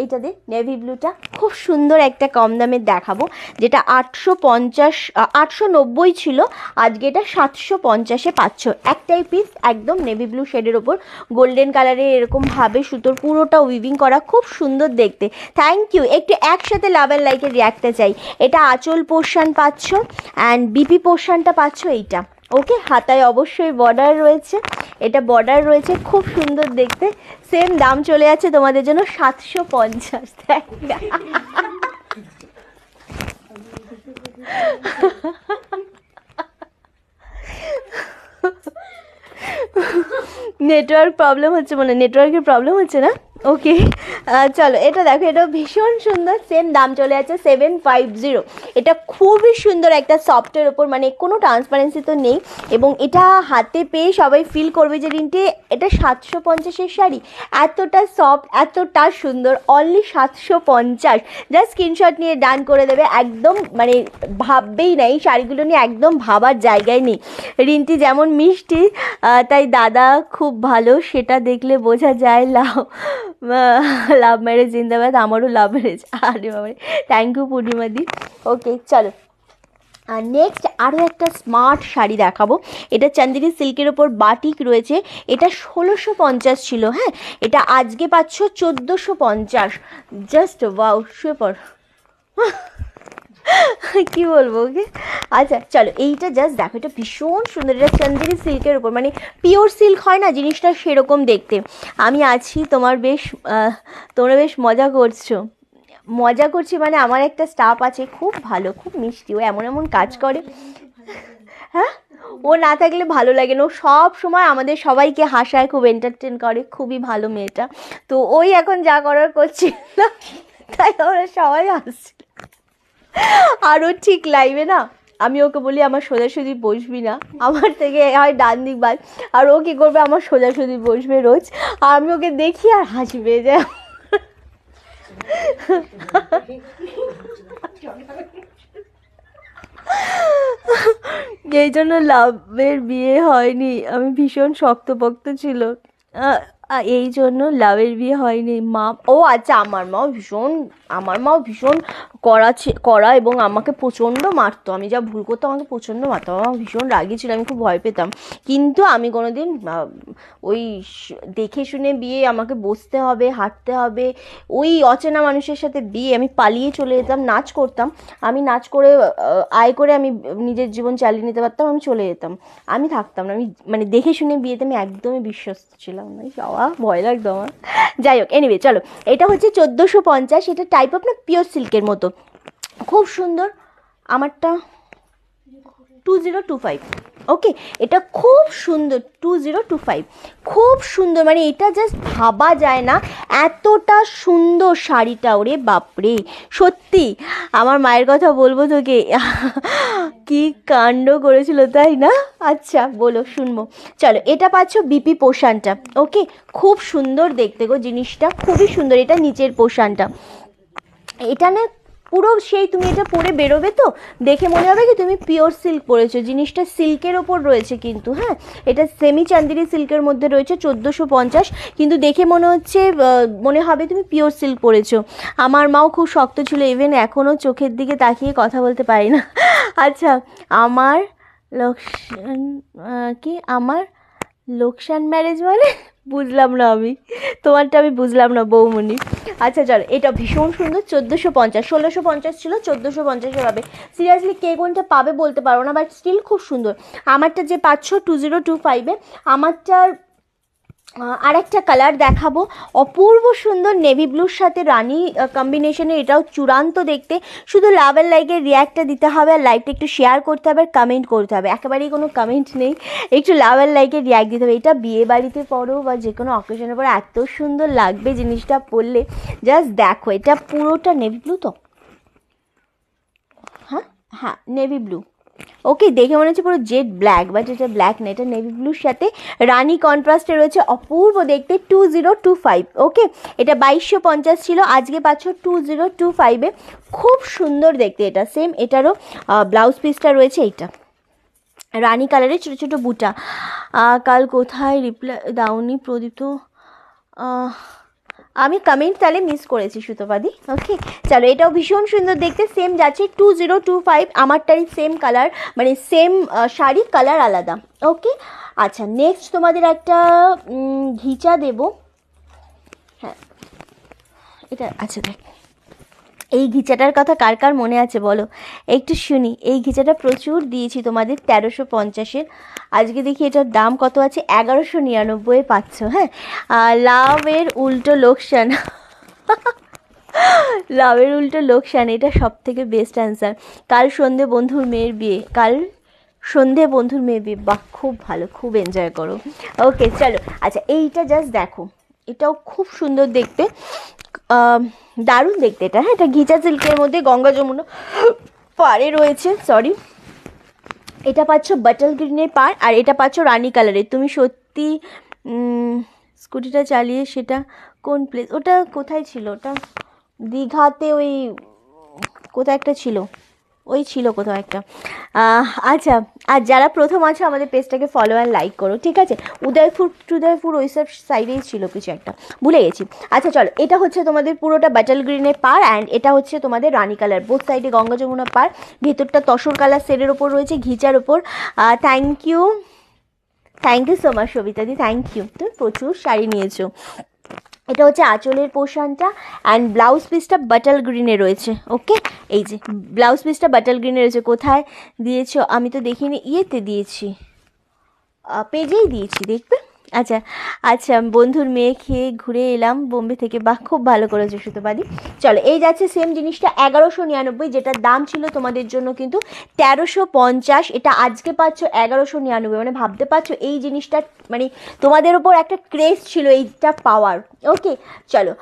এটা দিয়ে নেভি ব্লুটা খুব সুন্দর একটা কম দামের দেখাবো, যেটা 890 ছিল, আজকে এটা 750-এ পাচ্ছ। একটাই পিস, একদম নেভি ব্লু শেডের ওপর গোল্ডেন কালারে এরকমভাবে সুতোর পুরোটা উইভিং করা, খুব সুন্দর দেখতে। থ্যাংক ইউ, একটু একসাথে লাভ অ্যান্ড লাইকের রিয়াক্টটা চাই। এটা আঁচল পোর্শন পাচ্ছ অ্যান্ড বিপি পোর্শনটা পাচ্ছ এইটা। ওকে, হাতায় অবশ্যই বর্ডার রয়েছে, এটা বর্ডার রয়েছে, খুব সুন্দর দেখতে। সেম দাম চলে যাচ্ছে তোমাদের জন্য 750। নেটওয়ার্ক প্রবলেম হচ্ছে, মানে নেটওয়ার্কের প্রবলেম হচ্ছে না। ওকে চলো, এটা দেখো, এটা ভীষণ সুন্দর, সেম দাম চলে যাচ্ছে 750। এটা খুবই সুন্দর একটা সফটের ওপর, মানে কোনো ট্রান্সপারেন্সি তো নেই, এবং এটা হাতে পেয়ে সবাই ফিল করবে যে রিন্টি এটা 750-এর শাড়ি, এতটা সফট, এতটা সুন্দর, অনলি 750। জাস্ট স্ক্রিনশট নিয়ে ডান করে দেবে, একদম মানে ভাববেই না, এই শাড়িগুলো নিয়ে একদম ভাবার জায়গায় নেই। রিন্টি যেমন মিষ্টি, তাই দাদা খুব ভালো, সেটা দেখলে বোঝা যায়। লাভ ম্যারেজ জিন্দাবাদ, আমারও লাভ ম্যারেজ। আরে বাবা, থ্যাংক ইউ পূর্ণিমাদি। ওকে চলো, আর নেক্সট আরও একটা স্মার্ট শাড়ি দেখাবো। এটা চান্দেরি সিল্কের ওপর বাটিক রয়েছে, এটা 1650 ছিল, হ্যাঁ এটা আজকে পাচ্ছ 1450। জাস্ট ওয়াও, শুয়ে পড়, কি বলবো ওকে। আচ্ছা চলো, এইটা জাস্ট দেখো, এটা ভীষণ সুন্দর, এটা চান্দেরি সিল্কের ওপর, মানে পিওর সিল্ক হয় না জিনিসটা, সেরকম দেখতে। আমি আছি তোমার বেশ, তোমরা বেশ মজা করছো। মজা করছি মানে আমার একটা স্টাফ আছে খুব ভালো, খুব মিষ্টি, ও এমন এমন কাজ করে। হ্যাঁ, ও না থাকলে ভালো লাগে না, ও সব সময় আমাদের সবাইকে হাসায়, খুব এন্টারটেন করে, খুবই ভালো মেয়েটা। তো ওই এখন যা করার করছি না, তাই আমরা সবাই হাসছি। আরও ঠিক লাইভে না আমি ওকে বলি আমার সোজাসুজি বসবি না, আমার থেকে হয় ডান দিক বাদ, আর ও কী করবে, আমার সোজাসুজি বসবে রোজ, আর আমি ওকে দেখি আর হাসবে যে এই জন্য লাভের বিয়ে হয়নি, আমি ভীষণ শক্তপোক্ত ছিল, এই জন্য লাভের বিয়ে হয়নি। মা, ও আচ্ছা, আমার মাও ভীষণ কড়া এবং আমাকে প্রচণ্ড মারতো, আমি যা ভুল করতাম আমাকে প্রচণ্ড মারতো, আমার ভীষণ রাগী ছিল, আমি খুব ভয় পেতাম। কিন্তু আমি কোনোদিন ওই দেখে শুনে বিয়ে, আমাকে বসতে হবে, হাঁটতে হবে, ওই অচেনা মানুষের সাথে বিয়ে, আমি পালিয়ে চলে যেতাম, নাচ করতাম, আমি নাচ করে আয় করে আমি নিজের জীবন চালিয়ে নিতে পারতাম, আমি চলে যেতাম, আমি থাকতাম না। আমি মানে দেখে শুনে বিয়েতে আমি একদমই বিশ্বস্ত ছিলাম না, যাওয়া ভয় লাগতো আমার। যাই হোক, এনিওয়ে চলো, এটা হচ্ছে 1450, এটা টাইপ অফ না পিওর সিল্কের মতো, খুব সুন্দর। আমারটা 2025। ওকে, এটা খুব সুন্দর, 2025, খুব সুন্দর, মানে এটা জাস্ট ভাবা যায় না এতটা সুন্দর শাড়িটা, ওরে বাপরে, সত্যি আমার মায়ের কথা বলবো তোকে, কি কাণ্ড করেছিল তাই না। আচ্ছা বলো, শুনবো। চলো, এটা পাচ্ছ বিপি পোশানটা। ওকে, খুব সুন্দর দেখতে গো জিনিসটা, খুবই সুন্দর। এটা নিচের পোশানটা, এটা না পুরো সেই, তুমি এটা পরে বেরোবে তো দেখে মনে হবে কি তুমি পিওর সিল্ক পরেছো, জিনিসটা সিল্কের ওপর রয়েছে কিন্তু, হ্যাঁ এটা সেমি চান্দেরি সিল্কের মধ্যে রয়েছে, 1450, কিন্তু দেখে মনে হচ্ছে, মনে হবে তুমি পিওর সিল্ক পরেছো। আমার মাও খুব শক্ত ছিল, ইভেন এখনও চোখের দিকে তাকিয়ে কথা বলতে পারি না। আচ্ছা, আমার লোকসান ম্যারেজ মানে বুঝলাম না, আমি তোমারটা আমি বুঝলাম না বৌমণি। আচ্ছা চলো, এটা ভীষণ সুন্দর, 1450, 1650 ছিল, 1450 হবে। সিরিয়াসলি কে কোনটা পাবে বলতে পারো না, বাট স্টিল খুব সুন্দর। আমারটা যে পাচ্ছ 2025-এ, আমারটার আর একটা কালার দেখাবো, অপূর্ব সুন্দর নেভি ব্লুর সাথে রানি কম্বিনেশনে, এটাও চূড়ান্ত দেখতে। শুধু লাভ অ্যান্ড লাইকের রিয়াক্টটা দিতে হবে, আর লাইভটা একটু শেয়ার করতে হবে, আর কমেন্ট করতে হবে, একেবারেই কোনো কমেন্ট নেই, একটু লাভ অ্যান্ড লাইকের রিয়াক্ট দিতে হবে। এটা বিয়ে বাড়িতে পড়ো বা যে কোনো অকেশনে পড়ো, এত সুন্দর লাগবে জিনিসটা পরলে, জাস্ট দেখো। এটা পুরোটা নেভি ব্লু তো, হ্যাঁ নেভি ব্লু, ওকে, দেখে মনে হচ্ছে পুরো জেড ব্ল্যাক, বাট এটা ব্ল্যাক না, এটা নেভি ব্লুর সাথে রানি কন্ট্রাস্টে রয়েছে, অপূর্ব দেখতে। 2025। ওকে, এটা 2250 ছিল, আজকে পাচ্ছ 2025-এ। খুব সুন্দর দেখতে এটা। সেম এটারও ব্লাউজ পিসটা রয়েছে এইটা রানি কালারের, ছোটো ছোটো বুটা। কাল কোথায় রিপ্লাই দাওনি প্রদীপ্ত? আমি কমেন্ট তাহলে মিস করেছি সুতোপাদি। ওকে, চলো এটাও ভীষণ সুন্দর দেখতে, সেম যাচ্ছে 2025। আমারটারই সেম কালার, মানে সেম শাড়ি, কালার আলাদা। ওকে, আচ্ছা নেক্সট তোমাদের একটা ঘিচা দেব। হ্যাঁ এটা আচ্ছা দেখ, এই ঘিচাটার কথা কার কার মনে আছে বলো একটু শুনি। এই ঘিচাটা প্রচুর দিয়েছি তোমাদের 1350-এর, আজকে দেখি এটার দাম কত আছে, 1199 পাচ্ছ। হ্যাঁ, লাভের উল্টো লোকসান লাভের উল্টো লোকসান, এটা সব থেকে বেস্ট অ্যান্সার। কাল সন্ধে বন্ধুর মেয়ের বিয়ে, কাল সন্ধে বন্ধুর মেয়ের বিয়ে, বাহ খুব ভালো, খুব এনজয় করো। ওকে চলো, আচ্ছা এইটা জাস্ট দেখো, এটাও খুব সুন্দর দেখতে, দারুণ দেখতে এটা। হ্যাঁ, এটা ঘিচা সিল্কের মধ্যে গঙ্গা যমুনা পাড়ে রয়েছে, সরি। এটা পাচ্ছ বাটল গ্রিনের পাড়, আর এটা পাচ্ছ রানি কালারের। তুমি সত্যি স্কুটিটা চালিয়ে সেটা কোন প্লেস, ওটা কোথায় ছিল, ওটা দীঘাতে, ওই কোথায় একটা ছিল, ওই ছিল কোথাও একটা। আচ্ছা, আর যারা প্রথম আছো আমাদের পেজটাকে ফলো অ্যান্ড লাইক করো, ঠিক আছে। উদয়পুর ওই সব সাইডেই ছিল কিছু একটা, ভুলে গেছি। আচ্ছা চলো, এটা হচ্ছে তোমাদের পুরোটা বাটল গ্রিনের পার, অ্যান্ড এটা হচ্ছে তোমাদের রানি কালার, বোথ সাইডে গঙ্গা যমুনা পার, ভেতরটা তসর কালার শেডের ওপর রয়েছে, ঘিচার ওপর। থ্যাংক ইউ সো মাচ সবিতাদি, থ্যাংক ইউ। তুমি প্রচুর শাড়ি নিয়েছো। এটা হচ্ছে আঁচলের পোর্শনটা, অ্যান্ড ব্লাউজ পিসটা বাটল গ্রিনে রয়েছে। ওকে, এই যে ব্লাউজ পিসটা বাটল গ্রিনে রয়েছে। কোথায় দিয়েছো আমি তো দেখিনি, ইয়েতে দিয়েছি, পেজেই দিয়েছি, দেখবে। আচ্ছা আচ্ছা, বন্ধুর মেয়ে খেয়ে ঘুরে এলাম বোম্বে থেকে, বাহ খুব ভালো করেছো সুতোপাদি। চলো, এই যাচ্ছে সেম জিনিসটা 1199, যেটার দাম ছিল তোমাদের জন্য কিন্তু 1350, এটা আজকে পাচ্ছ 1199। মানে ভাবতে পারছো এই জিনিসটা, মানে তোমাদের ওপর একটা ক্রেজ ছিল এইটা পাওয়ার। ওকে চলো,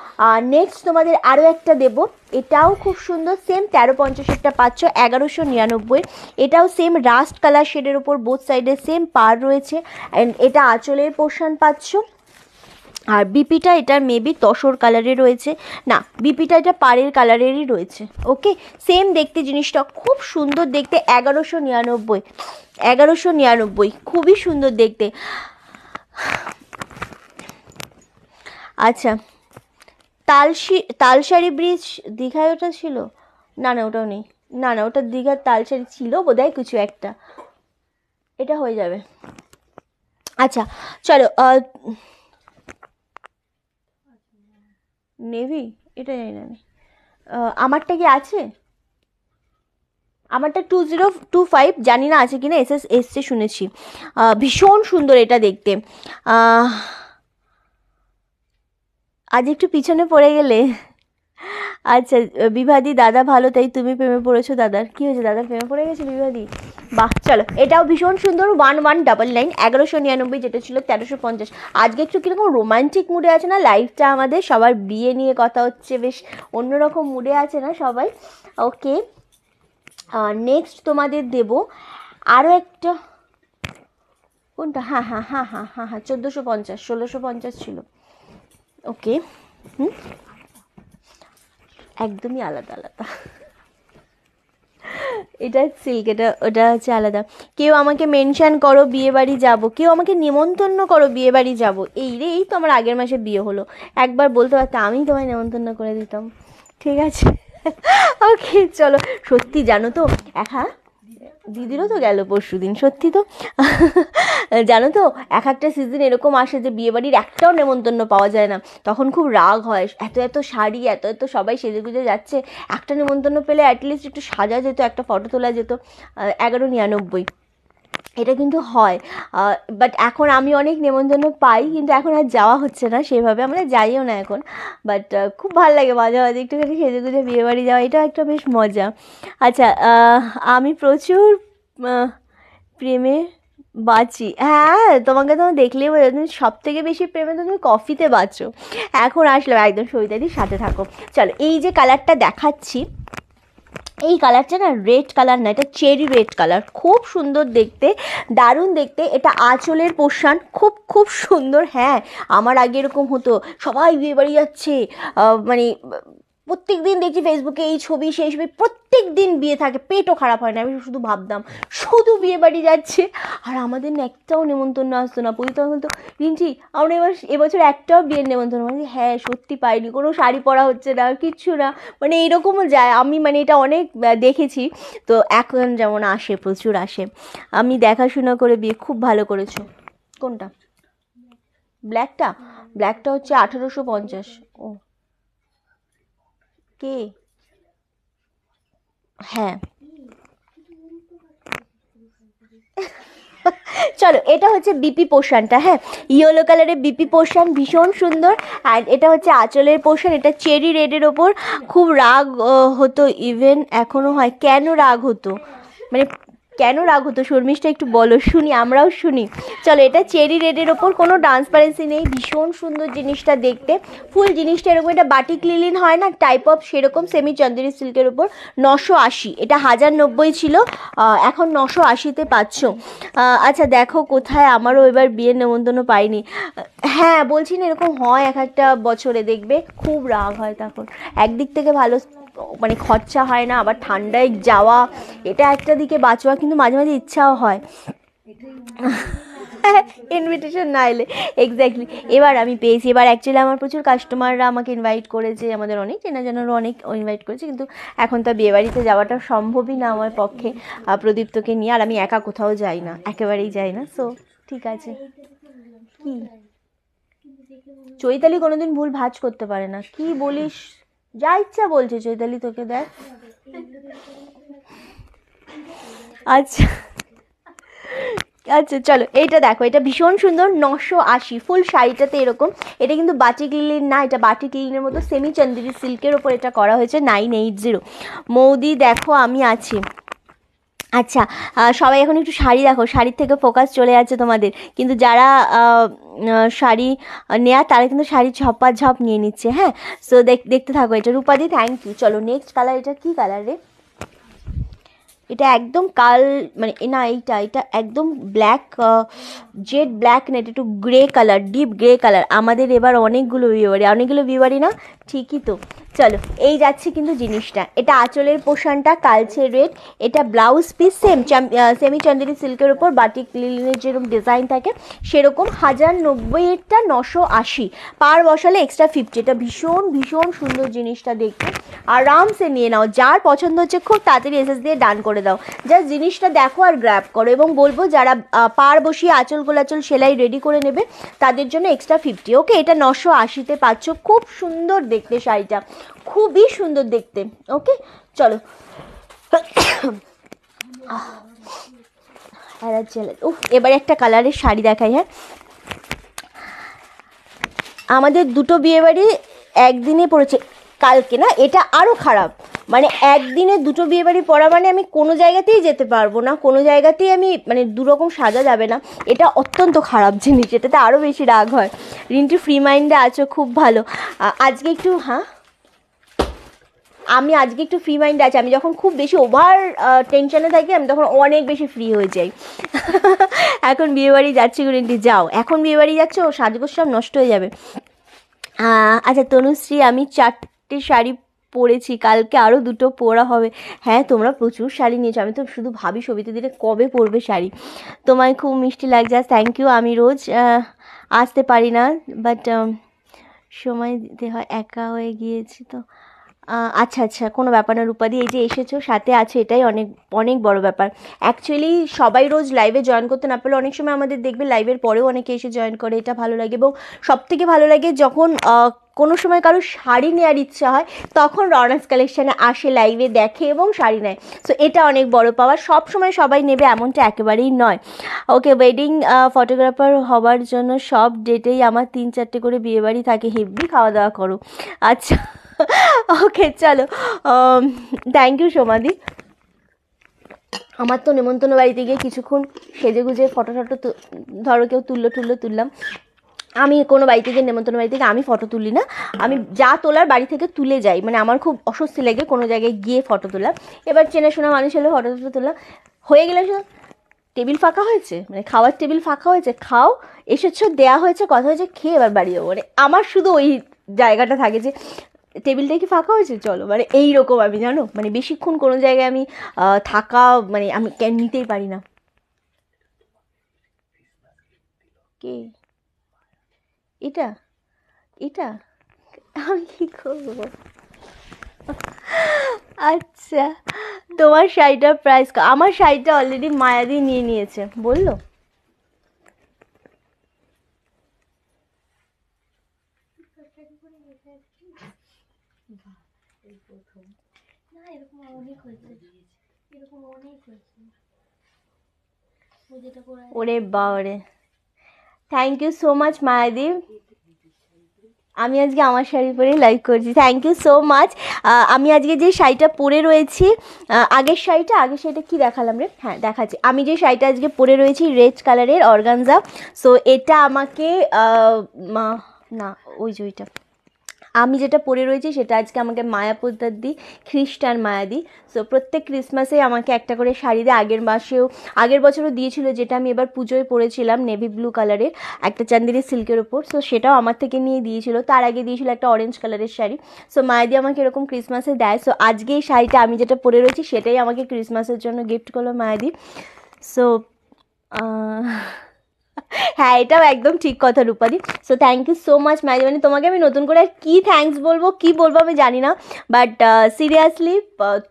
নেক্সট তোমাদের আরও একটা দেবো, এটাও খুব সুন্দর, সেম 1350-এরটা পাচ্ছ 1199। এটাও সেম রাস্ট কালার শেডের ওপর, বোথ সাইডে সেম পার রয়েছে, অ্যান্ড এটা আঁচলের পোর্শন পাচ্ছ। আর বিপিটা এটার মেবি তসর কালারে রয়েছে, না বিপিটা এটা পাড়ের কালারেরই রয়েছে। ওকে, সেম দেখতে জিনিসটা, খুব সুন্দর দেখতে, 1199, খুবই সুন্দর দেখতে। আচ্ছা, তালসারি ব্রিজ দীঘায় ওটা ছিল, না না ওটাও নেই, না না ওটা দীঘার তালসারি ছিল বোধহয় কিছু একটা, এটা হয়ে যাবে। আচ্ছা চলো, নেভি এটা জানি না আমি, আমারটা কি আছে, আমারটা 2025, জানি না আছে কিনা, এসছে শুনেছি। ভীষণ সুন্দর এটা দেখতে। আজ একটু পিছনে পড়ে গেলে। আচ্ছা বিভাদি, দাদা ভালো, তাই তুমি প্রেমে পড়েছো দাদার, কি হয়েছে, দাদার প্রেমে পড়ে গেছে বিভাদি? বাহ, চলো এটাও ভীষণ সুন্দর, 1199, 1199, যেটা ছিল 1350। আজকে একটু কীরকম রোমান্টিক মুডে আছে না লাইফটা আমাদের, সবার বিয়ে নিয়ে কথা হচ্ছে, বেশ অন্যরকম মুডে আছে না সবাই। ওকে, নেক্সট তোমাদের দেব আরও একটা, কোনটা, হ্যাঁ 1450, 1650 ছিল। ওকে, একদমই আলাদা আলাদা, এটা সিল্ক, ওটা হচ্ছে আলাদা। কেউ আমাকে মেনশন করো বিয়ে বাড়ি যাবো, কেউ আমাকে নিমন্ত্রণ করো বিয়ে বাড়ি যাবো। এই তো আমার আগের মাসে বিয়ে হলো, একবার বলতে পারতাম আমি তোমায় নিমন্ত্রণ করে দিতাম, ঠিক আছে। ওকে চলো, সত্যি জানো তো, হ্যাঁ দিদিরও তো গেল পরশু দিন, সত্যি তো। জানো তো, একটা সিজন এরকম আসে যে বিয়েবাড়ির একটাও নেমন্তন্ন পাওয়া যায় না, তখন খুব রাগ হয়, এত শাড়ি, এত সবাই সেজেগুজে যাচ্ছে, একটা নেমন্তন্ন পেলে অ্যাটলিস্ট একটু সাজা যেত, একটা ফটো তোলা যেত। 1199, এটা কিন্তু হয়। বাট এখন আমি অনেক নেমন্তন্ন পাই, কিন্তু এখন আর যাওয়া হচ্ছে না সেভাবে, আমরা যাইও না এখন। বাট খুব ভালো লাগে মাঝে মাঝে একটুখানি সেজে গুজে বিয়েবাড়ি যাওয়া, এটা একটা বেশ মজা। আচ্ছা, আমি প্রচুর প্রেমে বাঁচি, হ্যাঁ তোমাকে তো দেখলেই বোঝা, তুমি সব থেকে বেশি প্রেমে তো তুমি কফিতে বাঁচো। এখন আসলে একদম সবিতাদির সাথে থাকো। চলো, এই যে কালারটা দেখাচ্ছি, এই কালারটা না রেড কালার না, এটা চেরি রেড কালার, খুব সুন্দর দেখতে, দারুণ দেখতে। এটা আঁচলের পোর্শন, খুব খুব সুন্দর। হ্যাঁ, আমার আগে এরকম হতো, সবাই বিয়ে বাড়ি যাচ্ছে, মানে প্রত্যেক দিন দেখছি ফেসবুকে এই ছবি সেই ছবি, প্রত্যেক দিন বিয়ে থাকে, পেটও খারাপ হয় না। আমি শুধু ভাবতাম শুধু বিয়ে বাড়ি যাচ্ছে, আর আমাদের না একটাও নেমন্তন্ন আসতো না। পুজো তখন বলতো, রিঞ্চি আমরা এবছর একটাও বিয়ের নেমন্তন্ন, মানে হ্যাঁ সত্যি পাইনি, কোনো শাড়ি পরা হচ্ছে না, কিচ্ছু না, মানে এরকমও যায়। আমি মানে এটা অনেক দেখেছি। তো এখন যেমন আসে, প্রচুর আসে। আমি দেখাশোনা করে বিয়ে, খুব ভালো করেছো। কোনটা? ব্ল্যাকটা? ব্ল্যাকটা হচ্ছে 1850। ও কে? হ্যাঁ চলো, এটা হচ্ছে বিপি পোর্শনটা। হ্যাঁ, ইয়েলো কালারের বিপি পোর্শন, ভীষণ সুন্দর। আর এটা হচ্ছে আঁচলের পোর্শন, এটা চেরি রেডের ওপর। খুব রাগ হতো, ইভেন এখনও হয়। কেন রাগ হতো, মানে কেন রাগ হতো শর্মিষ্ঠা, একটু বলো, শুনি, আমরাও শুনি। চলো, এটা চেরি রেডের ওপর, কোনো ট্রান্সপারেন্সি নেই, ভীষণ সুন্দর জিনিসটা দেখতে। ফুল জিনিসটা এরকম, এটা বাটিক লিলিন হয় না টাইপ অফ, সেরকম সেমি চন্দেরি সিল্কের ওপর। 980, এটা 1090 ছিল, এখন 980-তে পাচ্ছ। আচ্ছা দেখো কোথায়, আমারও এবার বিয়ের নেমন্তন্ন পাইনি। হ্যাঁ বলছি না, এরকম হয় এক একটা বছরে, দেখবে খুব রাগ হয় তখন। একদিক থেকে ভালো, মানে খরচা হয় না, আবার ঠান্ডায় যাওয়া, এটা একটা দিকে বাঁচোয়া, কিন্তু মাঝে মাঝে ইচ্ছাও হয় ইনভিটেশন না এলে। এক্স্যাক্টলি, এবার আমি পেয়েছি। এবার অ্যাকচুয়ালি আমার প্রচুর কাস্টমাররা আমাকে ইনভাইট করেছে, আমাদের অনেক চেনাজানারও অনেক ইনভাইট করেছে, কিন্তু এখন তো বিয়েবাড়িতে যাওয়াটা সম্ভবই না আমার পক্ষে প্রদীপ্তকে নিয়ে। আর আমি একা কোথাও যাই না, একেবারেই যাই না। সো ঠিক আছে। কি চৈতালি কোনোদিন ভুল ভাঁজ করতে পারে না, কি বলিস, যা ইচ্ছা বলছে চৈতালি, তোকে দেখ। আচ্ছা আচ্ছা চলো, এইটা দেখো, এটা ভীষণ সুন্দর, 980 ফুল শাড়িটাতে এরকম। এটা কিন্তু বাটিক লিলিন না, এটা বাটিক লিলিনের মতো সেমি চন্দেরি সিল্কের ওপর এটা করা হয়েছে। 980। মৌদি দেখো আমি আছি। আচ্ছা, সবাই এখন একটু শাড়ি দেখো, শাড়ির থেকে ফোকাস চলে যাচ্ছে তোমাদের, কিন্তু যারা শাড়ি নেয়া তারা কিন্তু শাড়ি ঝপাঝপ নিয়ে নিচ্ছে। হ্যাঁ, সো দেখতে থাকো। এটা রূপাদি, থ্যাংক ইউ। চলো নেক্সট কালার, এটা কি কালার রে? এটা একদম কাল, মানে না, এটা একদম ব্ল্যাক, জেড ব্ল্যাক না, এটা একটু grey colour, deep grey colour. আমাদের এবার অনেকগুলো বিয়েবাড়ি না, ঠিকই তো। চলো, এই যাচ্ছে কিন্তু জিনিসটা। এটা আঁচলের পোর্শনটা কালচে রেড, এটা ব্লাউজ পিস সেমি চন্দেরি সিল্কের ওপর বাটিক লিলিনের যেরকম ডিজাইন থাকে সেরকম। 1090-এরটা 980, পার বসালে এক্সট্রা 50। এটা ভীষণ ভীষণ সুন্দর জিনিসটা দেখতে, আরামসে নিয়ে নাও। যার পছন্দ হচ্ছে খুব তাড়াতাড়ি এসএস দিয়ে ডান করে দাও। জাস্ট জিনিসটা দেখো আর গ্র্যাব করো, এবং বলবো যারা পার বসিয়ে আঁচল গোলাচল সেলাই রেডি করে নেবে তাদের জন্য এক্সট্রা 50। ওকে, এটা 980-তে পাচ্ছ। খুব সুন্দর দেখতে শাড়িটা, খুবই সুন্দর দেখতে। ওকে চলো, এবার একটা কালারের শাড়ি দেখাই। হ্যাঁ, আমাদের দুটো বিয়েবাড়ি একদিনে পড়েছে, কালকে না, এটা আরও খারাপ। মানে একদিনে দুটো বিয়েবাড়ি পড়া মানে আমি কোনো জায়গাতেই যেতে পারবো না, কোনো জায়গাতেই আমি মানে দুরকম সাজা যাবে না। এটা অত্যন্ত খারাপ জিনিস, এটাতে আরও বেশি রাগ হয়। রিন্টু ফ্রি মাইন্ডে আছো, খুব ভালো। আজকে একটু, হ্যাঁ আমি আজকে একটু ফ্রি মাইন্ডে আছি। আমি যখন খুব বেশি ওভার টেনশনে থাকি আমি তখন অনেক বেশি ফ্রি হয়ে যাই এখন বিয়েবাড়ি যাচ্ছি, রিন্টি যাও, এখন বিয়েবাড়ি যাচ্ছ, সাজগোজ সব নষ্ট হয়ে যাবে। আচ্ছা তনুশ্রী, আমি 4টে শাড়ি পরেছি, কালকে আরও 2টো পরা হবে। হ্যাঁ, তোমরা প্রচুর শাড়ি নিয়েছো, আমি তো শুধু ভাবি সবিতা দিলে কবে পরবে শাড়ি। তোমায় খুব মিষ্টি লাগছে, থ্যাংক ইউ। আমি রোজ আসতে পারি না, বাট সময় দিতে হয়, একা হয়ে গিয়েছি তো। আচ্ছা আচ্ছা, কোনো ব্যাপার না রূপাদি, এই যে এসেছো সাথে আছে, এটাই অনেক অনেক বড় ব্যাপার। অ্যাকচুয়ালি সবাই রোজ লাইভে জয়েন করতে না পারলে অনেক সময় আমাদের দেখবে লাইভের পরেও অনেকে এসে জয়েন করে, এটা ভালো লাগে। এবং সবথেকে ভালো লাগে যখন কোনো সময় কারো শাড়ি নেওয়ার ইচ্ছা হয়, তখন রনাস কালেকশানে আসে, লাইভে দেখে এবং শাড়ি নেয়। সো এটা অনেক বড় পাওয়া। সব সময় সবাই নেবে এমনটা একেবারেই নয়। ওকে, ওয়েডিং ফটোগ্রাফার হওয়ার জন্য সব ডেটেই আমার 3-4টে করে বিয়েবাড়ি থাকে, হেভি খাওয়া দাওয়া করো। আচ্ছা ওকে চলো, থ্যাংক ইউ সোমাদি। আমার তো নেমন্তন্ন বাড়িতে গিয়ে কিছুক্ষণ সেজে গুজে ফটো ধরো কেউ তুললাম, আমি কোনো বাড়ি থেকে নেমন্তন্ন বাড়ি থেকে আমি ফটো তুলি না, আমি যা তোলার বাড়ি থেকে তুলে যাই, মানে আমার খুব অস্বস্তি লাগে কোনো জায়গায় গিয়ে ফটো তোলা। এবার চেনাশোনা মানুষ হলে ফটো তোলা হয়ে গেলে টেবিল ফাঁকা হয়েছে, মানে খাওয়ার টেবিল ফাঁকা হয়েছে, খাও, এসেছো, দেয়া হয়েছে, কথা হয়েছে, খেয়ে এবার বাড়ি যাবো, মানে আমার শুধু ওই জায়গাটা থাকে যে টেবিলটা কি ফাঁকা হয়েছে, চলো, মানে এইরকম আমি, জানো, মানে বেশিক্ষণ কোনো জায়গায় আমি থাকা, মানে আমি নিতেই পারি না। কে এটা? এটা আমি কি করবো? আচ্ছা, তোমার শাড়িটার প্রাইস? আমার শাড়িটা অলরেডি মায়াদি নিয়ে নিয়েছে, বললো। ওরে বাবারে, থ্যাংক ইউ সো মাচ মায়াদি। আমি আজকে আমার শাড়ি পরেই লাইভ করছি, থ্যাংক ইউ সো মাচ। আমি আজকে যে শাড়িটা পরে রয়েছি, আগের শাড়িটা কি দেখালাম রে? হ্যাঁ দেখাচ্ছি। আমি যে শাড়িটা আজকে পরে রয়েছি রেড কালারের অর্গানজা, সো এটা আমাকে না, ওই যে ওইটা আমি যেটা পরে রয়েছি সেটা আজকে আমাকে মায়া পোদ্দার দি, খ্রিস্টান মায়াদি। সো প্রত্যেক ক্রিসমাসে আমাকে একটা করে শাড়ি দেয়, আগের বছরও দিয়েছিল, যেটা আমি এবার পুজোয় পরেছিলাম নেভি ব্লু কালারের একটা চান্দেরি সিল্কের ওপর, সো সেটাও আমার থেকে নিয়ে দিয়েছিল। তার আগে দিয়েছিল একটা অরেঞ্জ কালারের শাড়ি। সো মায়াদি আমাকে এরকম ক্রিসমাসে দেয়। সো আজকে এই শাড়িটা আমি যেটা পরে রয়েছি সেটাই আমাকে ক্রিসমাসের জন্য গিফট করলো মায়াদি। সো হ্যাঁ, এটাও একদম ঠিক কথা রূপাদি। So thank you so much my, মানে তোমাকে আমি নতুন করে আর কী থ্যাঙ্কস বলবো, কী বলবো আমি জানি না, বাট সিরিয়াসলি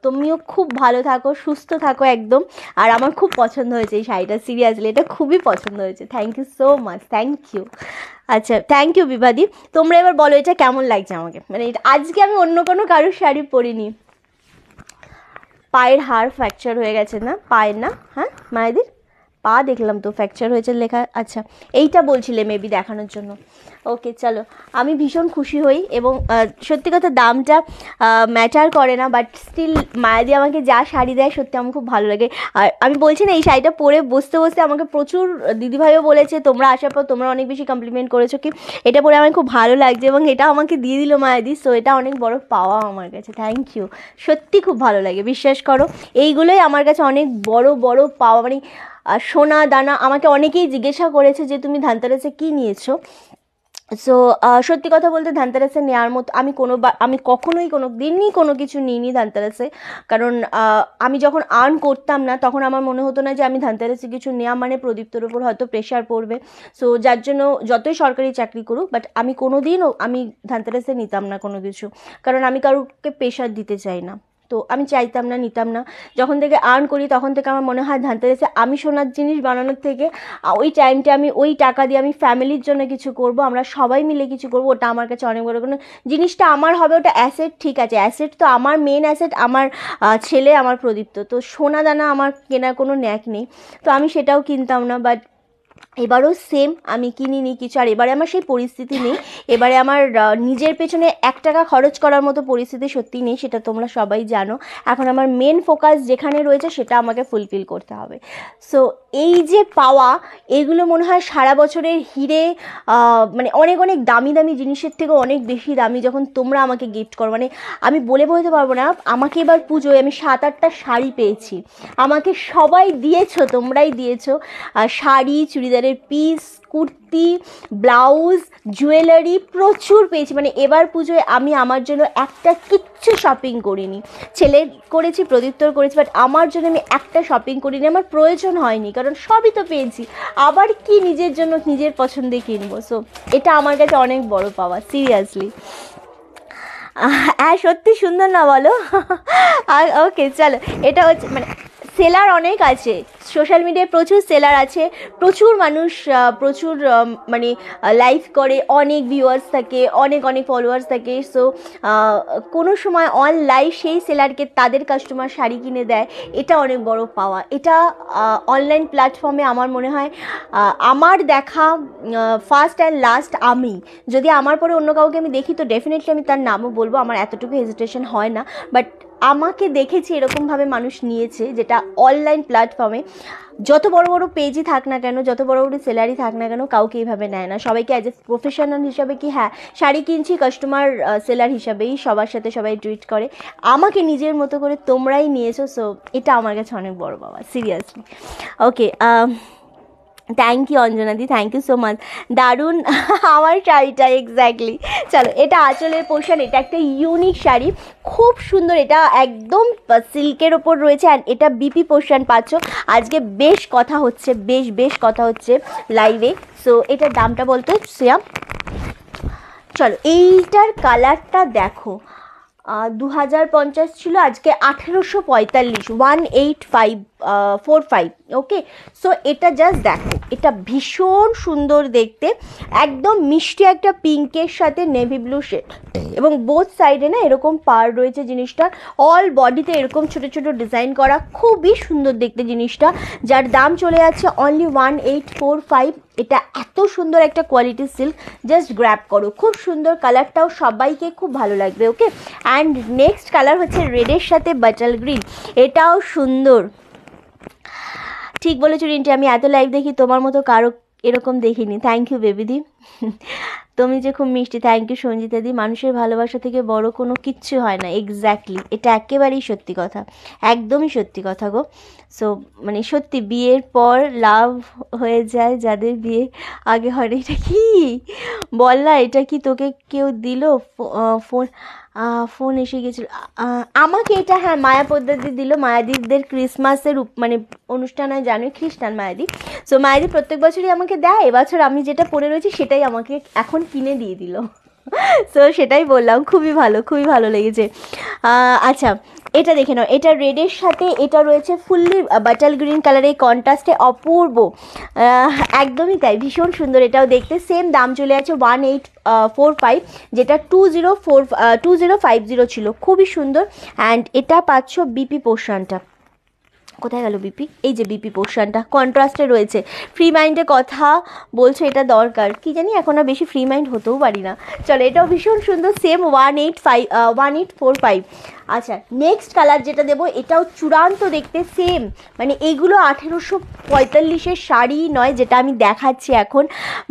তুমিও খুব ভালো থাকো, সুস্থ থাকো একদম। আর আমার খুব পছন্দ হয়েছে এই শাড়িটা, সিরিয়াসলি এটা খুবই পছন্দ হয়েছে, thank you so much, thank you. আচ্ছা, থ্যাংক ইউ বিবাদি। তোমরা এবার বলো এটা কেমন লাগছে আমাকে, মানে আজকে আমি অন্য কোনো কারোর শাড়ি পরিনি। পায়ের হাড় ফ্র্যাকচার হয়ে গেছে না? পায়ের না? হ্যাঁ মায়েদের পা দেখলাম তো ফ্র্যাকচার হয়েছে লেখা। আচ্ছা, এইটা বলছিলে মেবি দেখানোর জন্য। ওকে চলো, আমি ভীষণ খুশি হই এবং সত্যি কথা দামটা ম্যাটার করে না, বাট স্টিল মায়াদি আমাকে যা শাড়ি দেয় সত্যি আমার খুব ভালো লাগে। আর আমি বলছি না, এই শাড়িটা পরে বসতে বসতে আমাকে প্রচুর দিদিভাইও বলেছে, তোমরা আসার পর তোমরা অনেক বেশি কমপ্লিমেন্ট করেছো কি এটা পরে আমার খুব ভালো লাগছে, এবং এটা আমাকে দিয়ে দিল মায়াদি। সো এটা অনেক বড় পাওয়া আমার কাছে, থ্যাংক ইউ, সত্যি খুব ভালো লাগে, বিশ্বাস করো এইগুলোই আমার কাছে অনেক বড় বড় পাওয়া। মানে সোনা দানা, আমাকে অনেকেই জিজ্ঞাসা করেছে যে তুমি ধানতেরাসে কী নিয়েছো। সো সত্যি কথা বলতে ধানতেরাসে নেওয়ার মতো আমি কখনোই কোনো দিনই কোনো কিছু নিইনি ধানতেরাসে, কারণ আমি যখন আর্ন করতাম না তখন আমার মনে হতো না যে আমি ধানতেরাসে কিছু নেওয়া মানে প্রদীপ্তর ওপর হয়তো প্রেশার পড়বে। সো যার জন্য যতই সরকারি চাকরি করুক, বাট আমি কোনো দিনও আমি ধানতেরাসে নিতাম না কোনো কিছু, কারণ আমি কারোকে প্রেশার দিতে চাই না। তো আমি চাইতাম না, নিতাম না। যখন থেকে আর্ন করি তখন থেকে আমার মনে হয় ধানতেরাসে আমি সোনার জিনিস বানানোর থেকে ওই টাইমটা আমি ওই টাকা দিয়ে আমি ফ্যামিলির জন্য কিছু করব, আমরা সবাই মিলে কিছু করব, ওটা আমার কাছে অনেক বড়। কোনো জিনিসটা আমার হবে, ওটা অ্যাসেট, ঠিক আছে, অ্যাসেট তো আমার মেন অ্যাসেট আমার ছেলে, আমার প্রদীপ্ত। তো সোনা দানা আমার কেনার কোনো ন্যাক নেই, তো আমি সেটাও কিনতাম না। বাট এবারও সেম, আমি কিনিনি কিছু, আর এবারে আমার সেই পরিস্থিতি নেই। এবারে আমার নিজের পেছনে 1 টাকা খরচ করার মতো পরিস্থিতি সত্যি নেই, সেটা তোমরা সবাই জানো। এখন আমার মেন ফোকাস যেখানে রয়েছে সেটা আমাকে ফুলফিল করতে হবে। সো এই যে পাওয়া, এগুলো মনে হয় সারা বছরের হিরে, মানে অনেক অনেক দামি দামি জিনিসের থেকে অনেক বেশি দামি যখন তোমরা আমাকে গিফট করো। মানে আমি বলে বোঝাতে পারবো না, আমাকে এবার পুজোয় আমি 7-8টা শাড়ি পেয়েছি, আমাকে সবাই দিয়েছো, তোমরাই দিয়েছো, শাড়ি, চুড়িদারের পিস, কুর্তি, ব্লাউজ, জুয়েলারি প্রচুর পেয়েছি। মানে এবার পুজোয় আমি আমার জন্য একটা কিচ্ছু শপিং করিনি, ছেলে করেছি, প্রদীপ্তর করেছি, বাট আমার জন্য আমি একটা শপিং করিনি, আমার প্রয়োজন হয়নি, কারণ সবই তো পেয়েছি, আবার কি নিজের জন্য নিজের পছন্দে কিনবো। সো এটা আমার কাছে অনেক বড় পাওয়া, সিরিয়াসলি। হ্যাঁ সত্যি সুন্দর না বলো? ওকে চলো, এটা হচ্ছে মানে সেলার অনেক আছে, সোশ্যাল মিডিয়ায় প্রচুর সেলার আছে, প্রচুর মানুষ প্রচুর মানে লাইভ করে, অনেক ভিউয়ার্স থাকে, অনেক অনেক ফলোয়ার্স থাকে। সো কোনো সময় অন লাইভ সেই সেলারকে তাদের কাস্টমার শাড়ি কিনে দেয়, এটা অনেক বড় পাওয়া। এটা অনলাইন প্ল্যাটফর্মে আমার মনে হয় আমার দেখা ফার্স্ট অ্যান্ড লাস্ট। আমি যদি আমার পরে অন্য কাউকে আমি দেখি তো ডেফিনেটলি আমি তার নামও বলবো, আমার এতটুকু হেজিটেশন হয় না। বাট আমাকে দেখেছি এরকমভাবে মানুষ নিয়েছে, যেটা অনলাইন প্ল্যাটফর্মে যত বড় বড় পেজই থাক না কেন, যত বড় বড় সেলারি থাক না কেন, কাউকে এইভাবে নেয় না। সবাইকে অ্যাজ এ প্রফেশনাল হিসাবে কি হ্যাঁ শাড়ি কিনছি কাস্টমার সেলার হিসাবেই সবার সাথে সবাই ট্রিট করে। আমাকে নিজের মতো করে তোমরাই নিয়েছো, সো এটা আমার কাছে অনেক বড় বাবা, সিরিয়াসলি। ওকে, থ্যাংক ইউ অঞ্জনাদি, থ্যাংক ইউ সো মাচ। দারুণ আমার শাড়িটা, এক্স্যাক্টলি। চলো, এটা আঁচলের পোর্শন, এটা একটা ইউনিক শাড়ি, খুব সুন্দর। এটা একদম সিল্কের ওপর রয়েছে, অ্যান্ড এটা বিপি পোর্শন পাচ্ছ। আজকে বেশ কথা হচ্ছে, বেশ কথা হচ্ছে লাইভে। সো এটার দামটা বলতো শ্রেয়া। চলো, এইটার কালারটা দেখো, 2050 ছিল, আজকে 1845, 18545। ওকে, সো এটা জাস্ট দেখো, এটা ভীষণ সুন্দর দেখতে, একদম মিষ্টি একটা পিঙ্কের সাথে নেভি ব্লু শেড, এবং বোথ সাইডে না এরকম পার রয়েছে জিনিসটা, অল বডিতে এরকম ছোট ছোট ডিজাইন করা, খুবই সুন্দর দেখতে জিনিসটা, যার দাম চলে যাচ্ছে অনলি 1845। এটা এত সুন্দর একটা কোয়ালিটির সিল্ক, জাস্ট গ্র্যাব করো, খুব সুন্দর কালারটাও, সবাইকে খুব ভালো লাগবে। ওকে, অ্যান্ড নেক্সট কালার হচ্ছে রেডের সাথে বাটাল গ্রিন, এটাও সুন্দর। ঠিক বলেছো রিন্টি, আমি এত লাইভ দেখি, তোমার মতো কারো এরকম দেখিনি। থ্যাংক ইউ বেবিদি, তুমি যে খুব মিষ্টি। থ্যাংক ইউ সঞ্জিতা দি, মানুষের ভালোবাসা থেকে বড় কোনো কিচ্ছু হয় না। এক্স্যাক্টলি, এটা একেবারেই সত্যি কথা, একদমই সত্যি কথা গো। সো মানে সত্যি, বিয়ের পর লাভ হয়ে যায় যাদের বিয়ে আগে হয়। এটা কি বল না, এটা কি তোকে কেউ দিল? ফোন ফোন এসে গেছিলো আমাকে, এটা হ্যাঁ মায়াপদ্দাদি দিল। মায়াদিদের ক্রিসমাসের মানে অনুষ্ঠান হয়, জানোই খ্রিস্টান মায়াদি। সো মায়াদি প্রত্যেক বছরই আমাকে দেয়, এবছর আমি যেটা পরে রয়েছি সেটাই আমাকে এখন কিনে দিয়ে দিল। সো সেটাই বললাম, খুবই ভালো লেগেছে। আচ্ছা, এটা দেখে নাও, এটা রেডের সাথে এটা রয়েছে ফুললি বাটাল গ্রিন কালারের কন্ট্রাস্টে, অপূর্ব, একদমই তাই, ভীষণ সুন্দর। এটাও দেখতে সেম দাম চলে আছে 1845, যেটা 2050 ছিল, খুবই সুন্দর। অ্যান্ড এটা পাচ্ছ বিপি পোর্শনটা, কোথায় গেল বিপি? এই যে বিপি পোর্শনটা কন্ট্রাস্টে রয়েছে। ফ্রি মাইন্ডে কথা বলছো, এটা দরকার কি জানি, এখন আর বেশি ফ্রি মাইন্ড হতেও পারি না। চলো, এটাও ভীষণ সুন্দর, সেম 1845। আচ্ছা, নেক্সট কালার যেটা দেবো, এটাও চূড়ান্ত দেখতে, সেম মানে এইগুলো 1845-এর শাড়ি নয়, যেটা আমি দেখাচ্ছি এখন।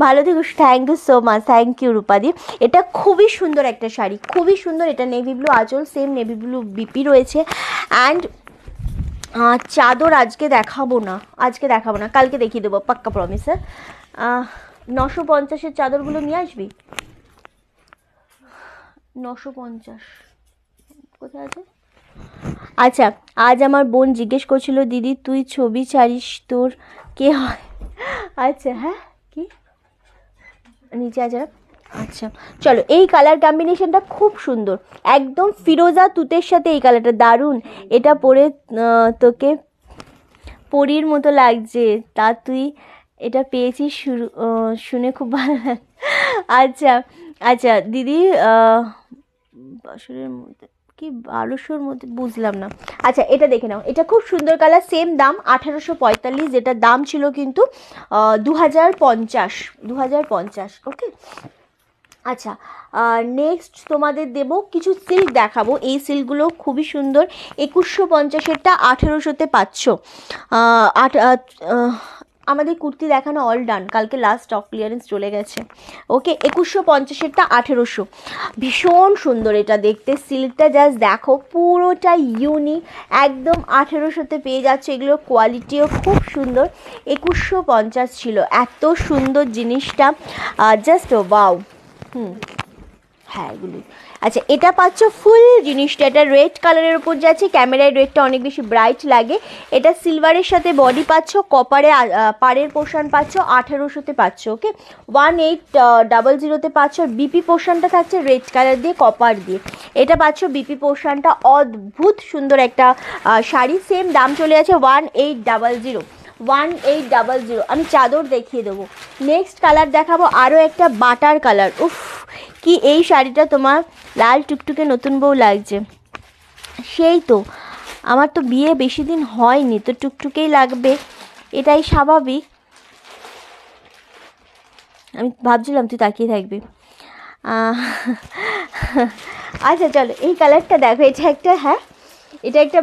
ভালো থেকো, thank you so much, thank you রূপাদি। এটা খুবই সুন্দর একটা শাড়ি, খুবই সুন্দর। এটা নেভি ব্লু আঁচল, সেম নেভি ব্লু বিপি রয়েছে। অ্যান্ড চাদর আজকে দেখাবো না, কালকে দেখিয়ে দেবো পাক্কা, প্রমিস। 950-এর চাদরগুলো নিয়ে আসবি। 950 কোথায় আছে? আচ্ছা, আজ আমার বোন জিজ্ঞেস করছিল, দিদি তুই ছবি ছাড়িস, তোর কে হয়? আচ্ছা, হ্যাঁ কি নিচে আছে? আচ্ছা, চলো, এই কালার কম্বিনেশনটা খুব সুন্দর, একদম ফিরোজা তুতের সাথে এই কালারটা দারুণ। এটা পরে তোকে পরীর মতো লাগছে, তা তুই এটা পেয়েছিস শুনে খুব ভালো লাগে। আচ্ছা আচ্ছা দিদি, বছরের মধ্যে কি 1200-র মধ্যে, বুঝলাম না। আচ্ছা, এটা দেখে নাও, এটা খুব সুন্দর কালার, সেম দাম 1845, যেটা দাম ছিল কিন্তু 2050। ওকে, আচ্ছা, নেক্সট তোমাদের দেব কিছু সিল্ক দেখাবো। এই সিল্কগুলো খুবই সুন্দর। 2150-এরটা 1800-তে পাচ্ছ। আমাদের কুর্তি দেখানো অল ডান, কালকে লাস্ট স্টক ক্লিয়ারেন্স চলে গেছে। ওকে, 2150-এরটা 1800, ভীষণ সুন্দর এটা দেখতে, সিল্কটা জাস্ট দেখো, পুরোটা ইউনিক, একদম 1800-তে পেয়ে যাচ্ছে। এগুলোর কোয়ালিটিও খুব সুন্দর। 2150 ছিল, এত সুন্দর জিনিসটা, জাস্ট ওয়াও। হ্যাঁ এগুলি। আচ্ছা, এটা পাচ্ছ ফুল জিনিসটা, এটা রেড কালারের উপর যাচ্ছে, ক্যামেরায় রেডটা অনেক বেশি ব্রাইট লাগে। এটা সিলভারের সাথে বডি পাচ্ছ, কপারে পাড়ের পোর্শন পাচ্ছ, 1800-তে পাচ্ছ। ওকে, 1800-তে পাচ্ছ। বিপি পোর্শনটা থাকছে রেড কালার দিয়ে, কপার দিয়ে। এটা পাচ্ছ বিপি পোর্শনটা, অদ্ভুত সুন্দর একটা শাড়ি, সেম দাম চলে আছে 1800। আমি চাদর দেখিয়ে দেবো। নেক্সট কালার দেখাবো, আরও একটা বাটার কালার। উফ, কি এই শাড়িটা তোমার লাল টুকটুকে নতুন বউ লাগছে। সেই তো, আমার তো বিয়ে বেশি দিন হয়নি, তো টুকটুকেই লাগবে, এটাই স্বাভাবিক। আমি ভাবছিলাম তুই তাকিয়ে থাকবি। আচ্ছা চলো, এই কালারটা দেখো, এটা একটা, হ্যাঁ এটা একটা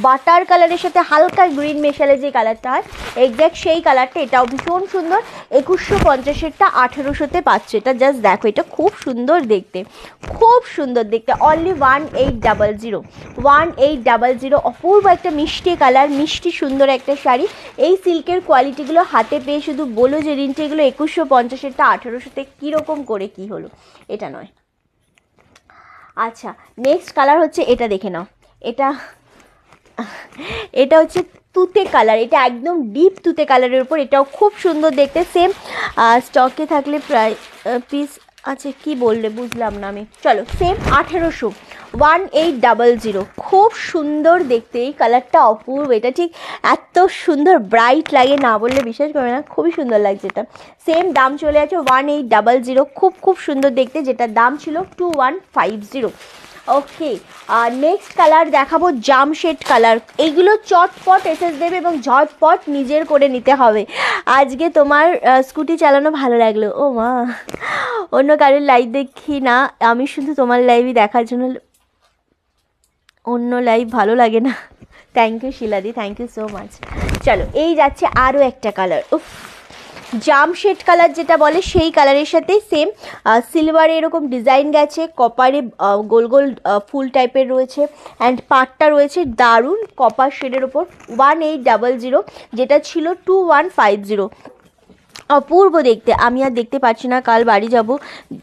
বাটার কালারের সাথে হালকা গ্রিন মেশালে যে কালারটা হয় এক্স্যাক্ট সেই কালারটা। এটাও ভীষণ সুন্দর। 2150-এরটা 1800-তে পাচ্ছে। এটা জাস্ট দেখো, এটা খুব সুন্দর দেখতে, খুব সুন্দর দেখতে। অনলি 1800, 1800। অপূর্ব একটা মিষ্টি কালার, মিষ্টি সুন্দর একটা শাড়ি। এই সিল্কের কোয়ালিটিগুলো হাতে পেয়ে শুধু বলো যে রিন্টি এগুলো 2150-এরটা 1800-তে কীরকম করে কি হলো, এটা নয়। আচ্ছা, নেক্সট কালার হচ্ছে এটা, দেখে নাও। এটা হচ্ছে তুতে কালার। এটা একদম ডিপ তুতে কালারের উপর। এটাও খুব সুন্দর দেখতে। সেম স্টকে থাকলে প্রায় পিস আছে, কি বললে বুঝলাম না আমি। চলো, সেম 1800, 1800। খুব সুন্দর দেখতে, এই কালারটা অপূর্ব। এটা ঠিক এত সুন্দর ব্রাইট লাগে, না বললে বিশ্বাস করবে না, খুবই সুন্দর লাগছে এটা। সেম দাম চলে আছে 1800। খুব খুব সুন্দর দেখতে, যেটার দাম ছিল 2150। ওকে, আর নেক্সট কালার দেখাবো জামশেড কালার। এইগুলো চটপট এসএস দেবে এবং ঝটপট নিজের করে নিতে হবে। আজকে তোমার স্কুটি চালানো ভালো লাগলো? ও মা, অন্য কারোর লাইভ দেখি না আমি, শুধু তোমার লাইভই দেখার জন্য, অন্য লাইভ ভালো লাগে না। থ্যাংক ইউ শিলাদি, থ্যাংক ইউ সো মাচ। চলো, এই যাচ্ছে আরও একটা কালার। উফ, জামশেড কালার যেটা বলে সেই কালারের সাথে সেম সিলভারে এরকম ডিজাইন গেছে, কপারে গোল গোল ফুল টাইপের রয়েছে, অ্যান্ড পাটটা রয়েছে দারুণ কপার শেডের ওপর। 1800, যেটা ছিল 2150। অপূর্ব দেখতে। আমি আর দেখতে পাচ্ছি না, কাল বাড়ি যাব।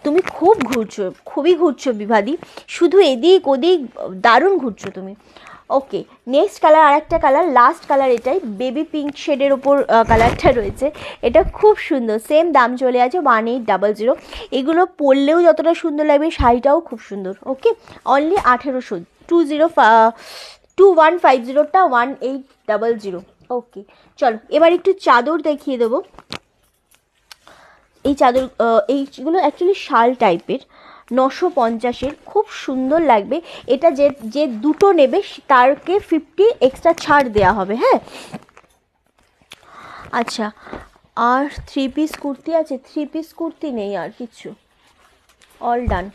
তুমি খুব ঘুরছো, খুবই ঘুরছো বিভাদি, শুধু এদিক ওদিক দারুণ ঘুরছো তুমি। ওকে, নেক্সট কালার, আরেকটা কালার, লাস্ট কালার। এটাই বেবি পিঙ্ক শেডের ওপর কালারটা রয়েছে। এটা খুব সুন্দর। সেম দাম চলে আছে 1800। এগুলো পরলেও যতটা সুন্দর লাগবে, শাড়িটাও খুব সুন্দর। ওকে, অনলি 1800, 2150টা 1800। ওকে, চলো এবার একটু চাদর দেখিয়ে দেবো। এই চাদর, এইগুলো অ্যাকচুয়ালি শাল টাইপের, 950-এর, খুব সুন্দর লাগবে। এটা যে দুটো নেবে তারকে 50 এক্সট্রা ছাড় দেওয়া হবে। হ্যাঁ, আচ্ছা, আর 3 পিস কুর্তি আছে? 3 পিস কুর্তি নেই আর কিছু, all done,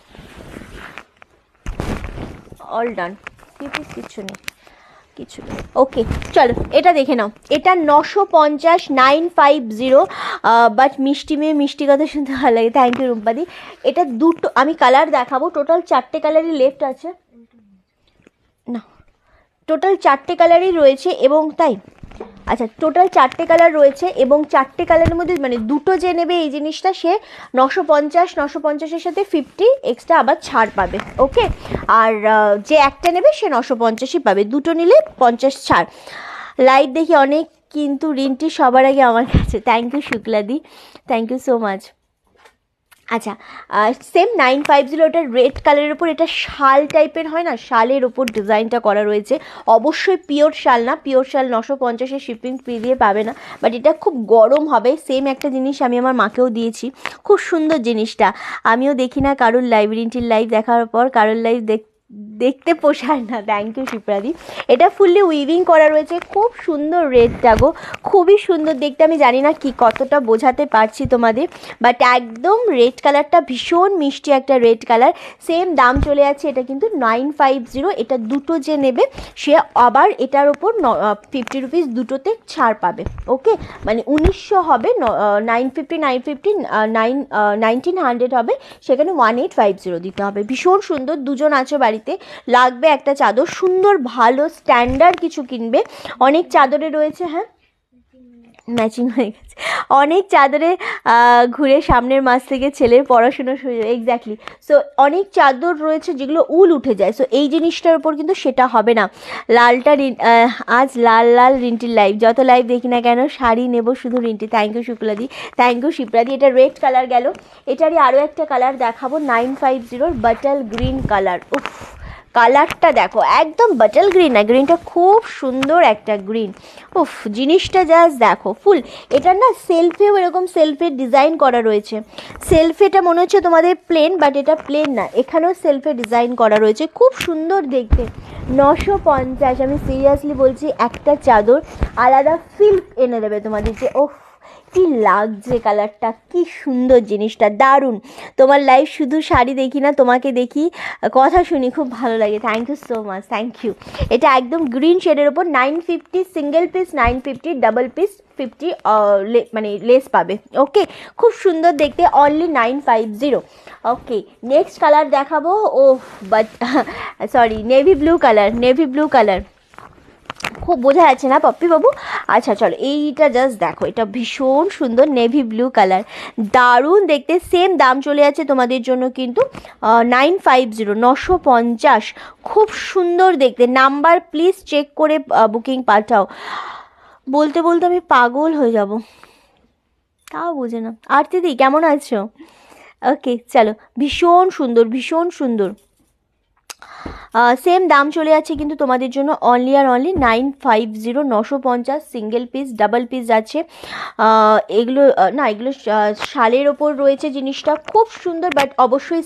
all done. 3 piece কিছু নেই, কিছু নেই। ওকে, চলো এটা দেখে নাও। এটা 950, 950। বাট মিষ্টি মেয়ে, মিষ্টি কথা শুনতে ভালো লাগে। থ্যাংক ইউ রুম্পাদি। এটা দুটো আমি কালার দেখাবো। টোটাল 4টে কালারই লেফট আছে না, টোটাল 4টে কালারই রয়েছে এবং তাই, আচ্ছা, টোটাল 4টে কালার রয়েছে এবং 4টে কালারের মধ্যে মানে দুটো যে নেবে এই জিনিসটা সে 950-950-এর সাথে 50 এক্সট্রা আবার ছাড় পাবে। ওকে, আর যে একটা নেবে সে 950-ই পাবে, দুটো নিলে 50 ছাড়। লাইভ দেখি অনেক, কিন্তু রিন্টি সবার আগে আমার কাছে। থ্যাংক ইউ শুক্লাদি, থ্যাংক ইউ সো মাচ। আচ্ছা, সেম 950। ওটা রেড কালারের ওপর, এটা শাল টাইপের হয় না, শালের ওপর ডিজাইনটা করা রয়েছে। অবশ্যই পিওর শাল না, পিওর শাল 950-এ শিপিং ফ্রি দিয়ে পাবে না, বাট এটা খুব গরম হবে। সেম একটা জিনিস আমি আমার মাকেও দিয়েছি, খুব সুন্দর জিনিসটা। আমিও দেখি না কারোর লাইভ, রিন্টির লাইভ দেখার পর কারোর লাইভ দেখতে পোষায় না। থ্যাংক ইউ শিপ্রাদি। এটা ফুললি উইভিং করা রয়েছে, খুব সুন্দর। রেডটা গো, খুবই সুন্দর দেখতে। আমি জানি না কি কতটা বোঝাতে পারছি তোমাদের, বাট একদম রেড কালারটা ভীষণ মিষ্টি একটা রেড কালার। সেম দাম চলে যাচ্ছে, এটা কিন্তু 950। এটা দুটো যে নেবে সে আবার এটার ওপর 50 রুপিস দুটোতে ছাড় পাবে। ওকে, মানে 1900 হবে, 950, 1900 হবে, সেখানে 1850 দিতে হবে। ভীষণ সুন্দর। দুজন আছো বাড়িতে, লাগবে একটা চাদর সুন্দর ভালো স্ট্যান্ডার্ড কিছু কিনবে। অনেক চাদরে রয়েছে, হ্যাঁ ম্যাচিং হয়ে গেছে, অনেক চাদরে ঘুরে সামনের মাস থেকে ছেলের পড়াশুনো শুরু। এক্স্যাক্টলি। সো অনেক চাদর রয়েছে যেগুলো উল উঠে যায়, সো এই জিনিসটার উপর কিন্তু সেটা হবে না। লালটা আজ লাল লাল রিন্টির লাইভ, যত লাইভ দেখি না কেন শাড়ি নেব শুধু রিন্টি। থ্যাংক ইউ শুক্লাদি, থ্যাংক ইউ শিপ্রাদি। এটা রেড কালার গেল। এটারই আরও একটা কালার দেখাবো, 950 বাটল গ্রিন কালার। উফ, কালারটা দেখো, একদম বাটল গ্রিন না, গ্রিনটা খুব সুন্দর একটা গ্রিন। উফ, জিনিসটা জাস্ট দেখো ফুল। এটা না সেলফেও এরকম সেলফের ডিজাইন করা রয়েছে। সেলফেটা মনে হচ্ছে তোমাদের প্লেন, বাট এটা প্লেন না, এখানেও সেলফে ডিজাইন করা রয়েছে, খুব সুন্দর দেখতে। 950, আমি সিরিয়াসলি বলছি, একটা চাদর আলাদা ফিল এনে দেবে তোমাদের, যে ওফ কি লাগছে কালারটা, কি সুন্দর জিনিসটা, দারুণ। তোমার লাইভ শুধু শাড়ি দেখি না, তোমাকে দেখি, কথা শুনি, খুব ভালো লাগে। Thank you so much, thank you. এটা একদম গ্রিন শেডের ওপর 950 সিঙ্গেল পিস, 950 ডাবল পিস 50 মানে লেস পাবে। ওকে, খুব সুন্দর দেখতে, অনলি 950। ওকে, নেক্সট কালার দেখাবো। Oh but sorry, navy blue colour, navy blue colour, খুব বোঝা যাচ্ছে না পপ্পি বাবু। আচ্ছা চলো, এইটা জাস্ট দেখো, এটা ভীষণ সুন্দর নেভি ব্লু কালার, দারুণ দেখতে। সেম দাম চলে যাচ্ছে তোমাদের জন্য কিন্তু 950, 950। খুব সুন্দর দেখতে। নাম্বার প্লিজ চেক করে বুকিং পাঠাও। বলতে বলতে আমি পাগল হয়ে যাব, তাও বোঝে না। আরতিদি কেমন আছো? ওকে চলো, ভীষণ সুন্দর, ভীষণ সুন্দর। সেম দাম চলে যাচ্ছে কিন্তু তোমাদের জন্য অনলি আর only 950, 950। Single piece, double piece আছে এগুলো না, এগুলো শালের ওপর রয়েছে জিনিসটা, খুব সুন্দর। বাট অবশ্যই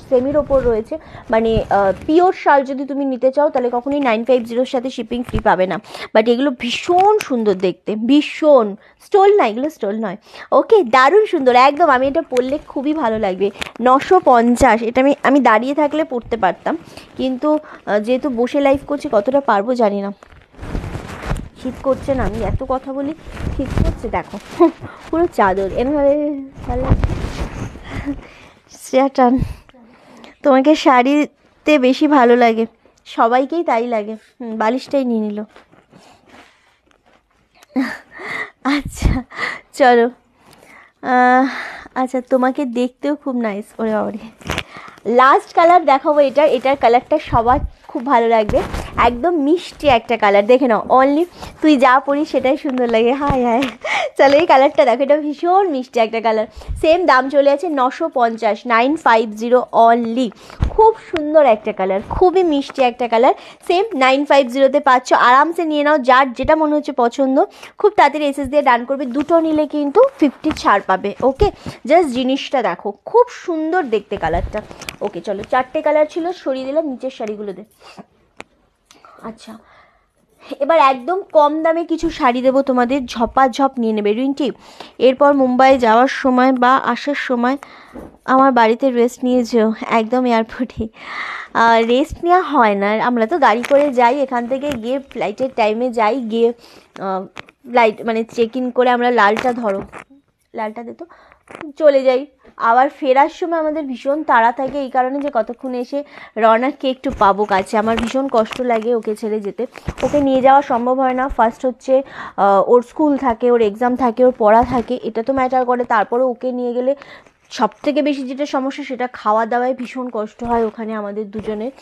সেমির ওপর রয়েছে, মানে পিওর শাল যদি তুমি নিতে চাও তাহলে কখনোই 950-র সাথে শিপিং ফ্রি পাবে না। বাট এগুলো ভীষণ সুন্দর দেখতে, ভীষণ। স্টোল না, এগুলো স্টোল নয়। ওকে, দারুণ সুন্দর একদম। আমি এটা পরলে খুবই ভালো লাগবে। 950, এটা আমি দাঁড়িয়ে থাকলে পরতে পারতাম, কিন্তু যেহেতু বসে লাইভ করছি কতটা পারবো জানি না। শীত করছে না, আমি এত কথা বলি, শীত করছে দেখো, পুরো চাদর এভাবে ভালো। টান, তোমাকে শাড়িতে বেশি ভালো লাগে, সবাইকেই তাই লাগে। বালিশটাই নিয়ে নিল। আচ্ছা চলো, আচ্ছা তোমাকে দেখতেও খুব নাইস। ওরে বাবারে, লাস্ট কালার দেখাবো। এটার কালারটা সবার খুব ভালো লাগবে, একদম মিষ্টি একটা কালার। দেখে নাও, অনলি তুই যা পরিস সেটাই সুন্দর লাগে। হায় হায়, চলো এই কালারটা দেখো, এটা ভীষণ মিষ্টি একটা কালার। সেম দাম চলে আছে 950, 950 অনলি। খুব সুন্দর একটা কালার, খুবই মিষ্টি একটা কালার। সেম 950-তে পাচ্ছ, আরামসে নিয়ে নাও, যার যেটা মনে হচ্ছে পছন্দ খুব তাড়াতাড়ি এসএস দিয়ে ডান করবে। দুটো নিলে কিন্তু 50 ছাড় পাবে। ওকে, জাস্ট জিনিসটা দেখো, খুব সুন্দর দেখতে কালারটা। ওকে চলো, 4টে কালার ছিল, সরিয়ে দিলাম নিচের শাড়িগুলোতে। আচ্ছা, এবার একদম কম দামে কিছু শাড়ি দেবো তোমাদের, ঝপাঝপ নিয়ে নেবে রিন্টি। এরপর মুম্বাই যাওয়ার সময় বা আসার সময় আমার বাড়িতে রেস্ট নিয়ে যেও, একদম এয়ারপোর্টে। রেস্ট নেওয়া হয় না, আমরা তো গাড়ি করে যাই, এখান থেকে গিয়ে ফ্লাইটের টাইমে যাই, গিয়ে ফ্লাইট মানে চেক ইন করে আমরা লালটা ধরো, লালটা দিত চলে যাই। আবার ফেরার সময় আমাদের ভীষণ তাড়া থাকে, এই কারণে যে কতক্ষণ এসে রওনাকে একটু পাবো কাছে। আমার ভীষণ কষ্ট লাগে ওকে ছেড়ে যেতে, ওকে নিয়ে যাওয়া সম্ভব হয় না। ফার্স্ট হচ্ছে ওর স্কুল থাকে, ওর এক্সাম থাকে, ওর পড়া থাকে, এটা তো ম্যাটার করে। তারপরে ওকে নিয়ে গেলে সব থেকে বেশি যেটা সমস্যা সেটা খাওয়া দাওয়ায় ভীষণ কষ্ট হয় ওখানে আমাদের দুজনের।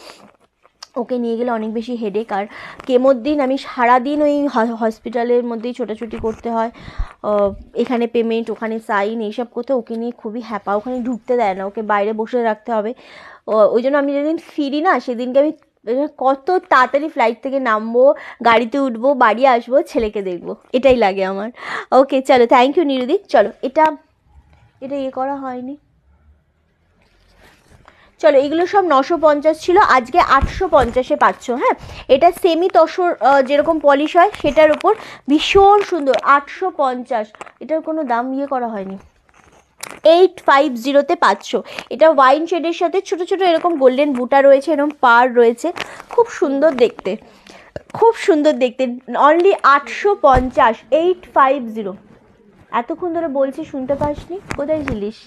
ওকে নিয়ে গেলে অনেক বেশি হেডেক। আর কেমোর দিন আমি সারাদিন ওই হসপিটালের মধ্যেই ছোটাছুটি করতে হয়, এখানে পেমেন্ট, ওখানে সাইন, এইসব করতে ওকে নিয়ে খুবই হ্যাপা। ওখানে ঢুকতে দেয় না, ওকে বাইরে বসে রাখতে হবে। ওই জন্য আমি যেদিন ফিরি না সেদিনকে আমি কত তাড়াতাড়ি ফ্লাইট থেকে নামবো, গাড়িতে উঠবো, বাড়ি আসবো, ছেলেকে দেখবো, এটাই লাগে আমার। ওকে চলো, থ্যাংক ইউ নিরুদি। চলো, এটা ইয়ে করা হয়নি। চলো, এগুলো সব 950 ছিল, আজকে 850-এ পাচ্ছ। হ্যাঁ, এটা সেমি তসর যেরকম পলিশ হয় সেটার উপর, ভীষণ সুন্দর। 850, এটার কোনো দাম ইয়ে করা হয়নি। 850-তে পাচ্ছ। এটা ওয়াইন শেডের সাথে ছোট ছোট এরকম গোল্ডেন বুটা রয়েছে, এরকম পার রয়েছে, খুব সুন্দর দেখতে, খুব সুন্দর দেখতে। অনলি 850, 850। এতক্ষণ ধরে বলছি শুনতে পাসনি, কোথায় ছিলিস?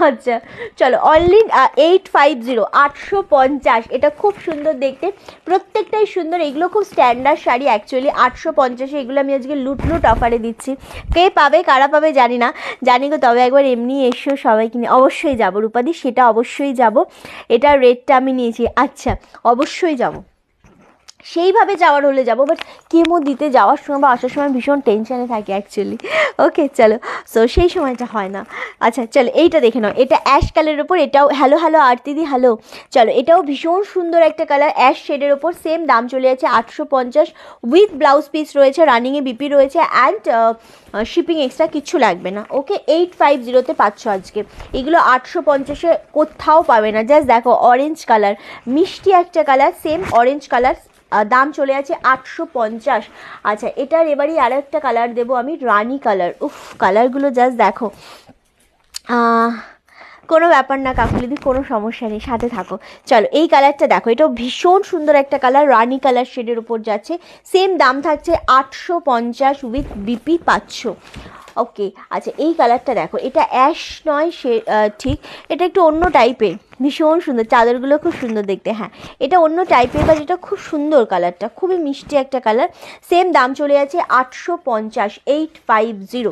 আচ্ছা চলো, অনলি 850, 850। এটা খুব সুন্দর দেখতে, প্রত্যেকটাই সুন্দর। এগুলো খুব স্ট্যান্ডার্ড শাড়ি অ্যাকচুয়ালি। 850-এ এগুলো আমি আজকে লুট অফারে দিচ্ছি। কে পাবে কারা পাবে জানি না, জানি গো। তবে একবার এমনি এসো সবাই কিনে, অবশ্যই যাবো রূপাদি, সেটা অবশ্যই যাব। এটা রেটটা আমি নিয়েছি। আচ্ছা, অবশ্যই যাব, সেইভাবে যাওয়ার হলে যাবো, বাট কেমো দিতে যাওয়ার সময় বা আসার সময় ভীষণ টেনশানে থাকে অ্যাকচুয়ালি। ওকে চলো, সো সেই সময়টা হয় না। আচ্ছা চলো, এইটা দেখে নাও, এটা অ্যাশ কালারের ওপর। এটাও হ্যালো হ্যালো আরতিদি, হ্যালো। চলো, এটাও ভীষণ সুন্দর একটা কালার, অ্যাশ শেডের ওপর। সেম দাম চলে যাচ্ছে 850, উইথ ব্লাউজ পিস রয়েছে, রানিংয়ে বিপি রয়েছে, অ্যান্ড শিপিং এক্সট্রা কিচ্ছু লাগবে না। ওকে, 850-তে পাচ্ছ আজকে। এগুলো 850-এ কোথাও পাবে না। জাস্ট দেখো, অরেঞ্জ কালার, মিষ্টি একটা কালার, সেম অরেঞ্জ কালার, দাম চলে আছে 850। আচ্ছা, এটার এবারই আরও একটা কালার দেবো আমি, রানি কালার। উফ, কালারগুলো জাস্ট দেখো। কোনো ব্যাপার না কাকুলিদি, কোনো সমস্যা নেই, সাথে থাকো। চলো এই কালারটা দেখো, এটাও ভীষণ সুন্দর একটা কালার, রানি কালার শেডের উপর যাচ্ছে। সেম দাম থাকছে 850 উইথ বিপি 500। ওকে, আচ্ছা এই কালারটা দেখো, এটা অ্যাশ নয় সে ঠিক, এটা একটু অন্য টাইপের, ভীষণ সুন্দর, চাদরগুলো খুব সুন্দর দেখতে। হ্যাঁ, এটা অন্য টাইপের, বা যেটা খুব সুন্দর কালারটা, খুবই মিষ্টি একটা কালার। সেম দাম চলে যাচ্ছে 850, 850।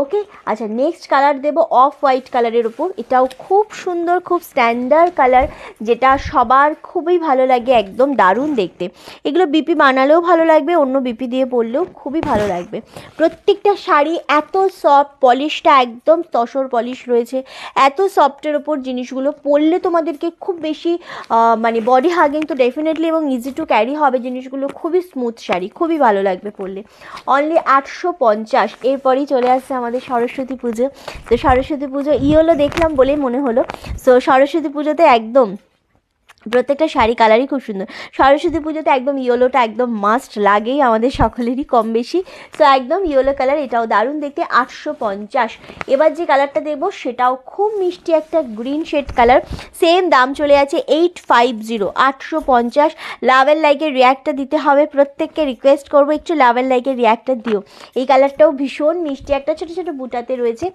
ওকে, আচ্ছা নেক্সট কালার দেবো অফ হোয়াইট কালারের উপর। এটাও খুব সুন্দর, খুব স্ট্যান্ডার্ড কালার, যেটা সবার খুবই ভালো লাগে, একদম দারুণ দেখতে। এগুলো বিপি বানালেও ভালো লাগবে, অন্য বিপি দিয়ে পরলেও খুবই ভালো লাগবে। প্রত্যেকটা শাড়ি এত সফট, পলিশটা একদম তসর পলিশ রয়েছে, এত সফটের ওপর জিনিসগুলো পরলে তোমাদেরকে খুব বেশি মানে বডি হাগিং তো ডেফিনেটলি, এবং ইজি টু ক্যারি হবে জিনিসগুলো, খুবই স্মুথ শাড়ি, খুবই ভালো লাগবে পরলে। অনলি 850। এরপরই চলে আসছে আমাদের সরস্বতী পুজো। তো সরস্বতী পুজো ইয়েলো দেখলাম বলেই মনে হলো, সো সরস্বতী পুজোতে একদম প্রত্যেকটা শাড়ি কালারই খুব সুন্দর। সরস্বতী পুজোতে একদম ইয়েলোটা একদম মাস্ট লাগেই আমাদের সকলেরই কম বেশি। সো একদম ইয়েলো কালার, এটাও দারুণ দেখতে, 850। এবার যে কালারটা দেবো সেটাও খুব মিষ্টি একটা গ্রিন শেড কালার, সেম দাম চলে আছে 850, 850। লাভ অ্যান্ড লাইকের রিয়াক্টটা দিতে হবে, প্রত্যেককে রিকোয়েস্ট করবো একটু লাভ অ্যান্ড লাইকের রিয়াক্টটা দিও। এই কালারটাও ভীষণ মিষ্টি, একটা ছোটো ছোটো বুটাতে রয়েছে,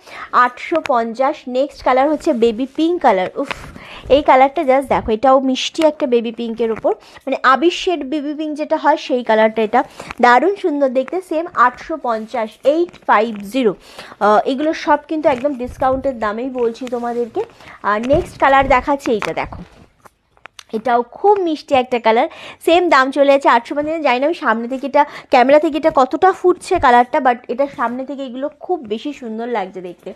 850। নেক্সট কালার হচ্ছে বেবি পিঙ্ক কালার। উফ, এই কালারটা জাস্ট দেখো, এটাও মিষ্টি একটা বেবি পিঙ্কের ওপর, মানে আবির শেড বেবি পিঙ্ক যেটা হয় সেই কালারটা, এটা দারুণ সুন্দর দেখতে। সেম 850, 850। এগুলো সব কিন্তু একদম ডিসকাউন্টের দামেই বলছি তোমাদেরকে। আর নেক্সট কালার দেখাচ্ছি, এইটা দেখো, এটাও খুব মিষ্টি একটা কালার, সেম দাম চলে যাচ্ছে 850। জানি না আমি সামনে থেকে এটা, ক্যামেরা থেকে এটা কতটা ফুটছে কালারটা, বাট এটা সামনে থেকে এগুলো খুব বেশি সুন্দর লাগছে দেখতে।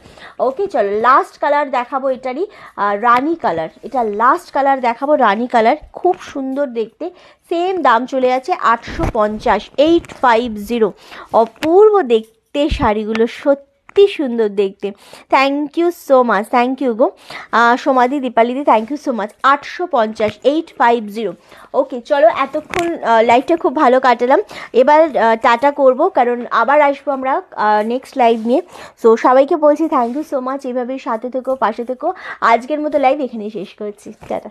ওকে, চলো লাস্ট কালার দেখাবো, এটারই রানি কালার। এটা লাস্ট কালার দেখাবো, রানি কালার, খুব সুন্দর দেখতে। সেম দাম চলে যাচ্ছে 850, 850। অপূর্ব দেখতে শাড়িগুলো, সত্যি সুন্দর দেখতে। Thank you so much, thank you গো সোমাদি, দীপালিদি, thank you so much. 850, 850। Okay, চলো এতক্ষণ লাইভটা খুব ভালো কাটালাম, এবার টাটা করব, কারণ আবার আসবো আমরা নেক্সট লাইভ নিয়ে। সো সবাইকে বলছি থ্যাংক ইউ সো মাচ, এইভাবে সাথে থেকো, পাশে থেকো। আজকের মতো লাইভ এখানেই শেষ করছি, টাটা।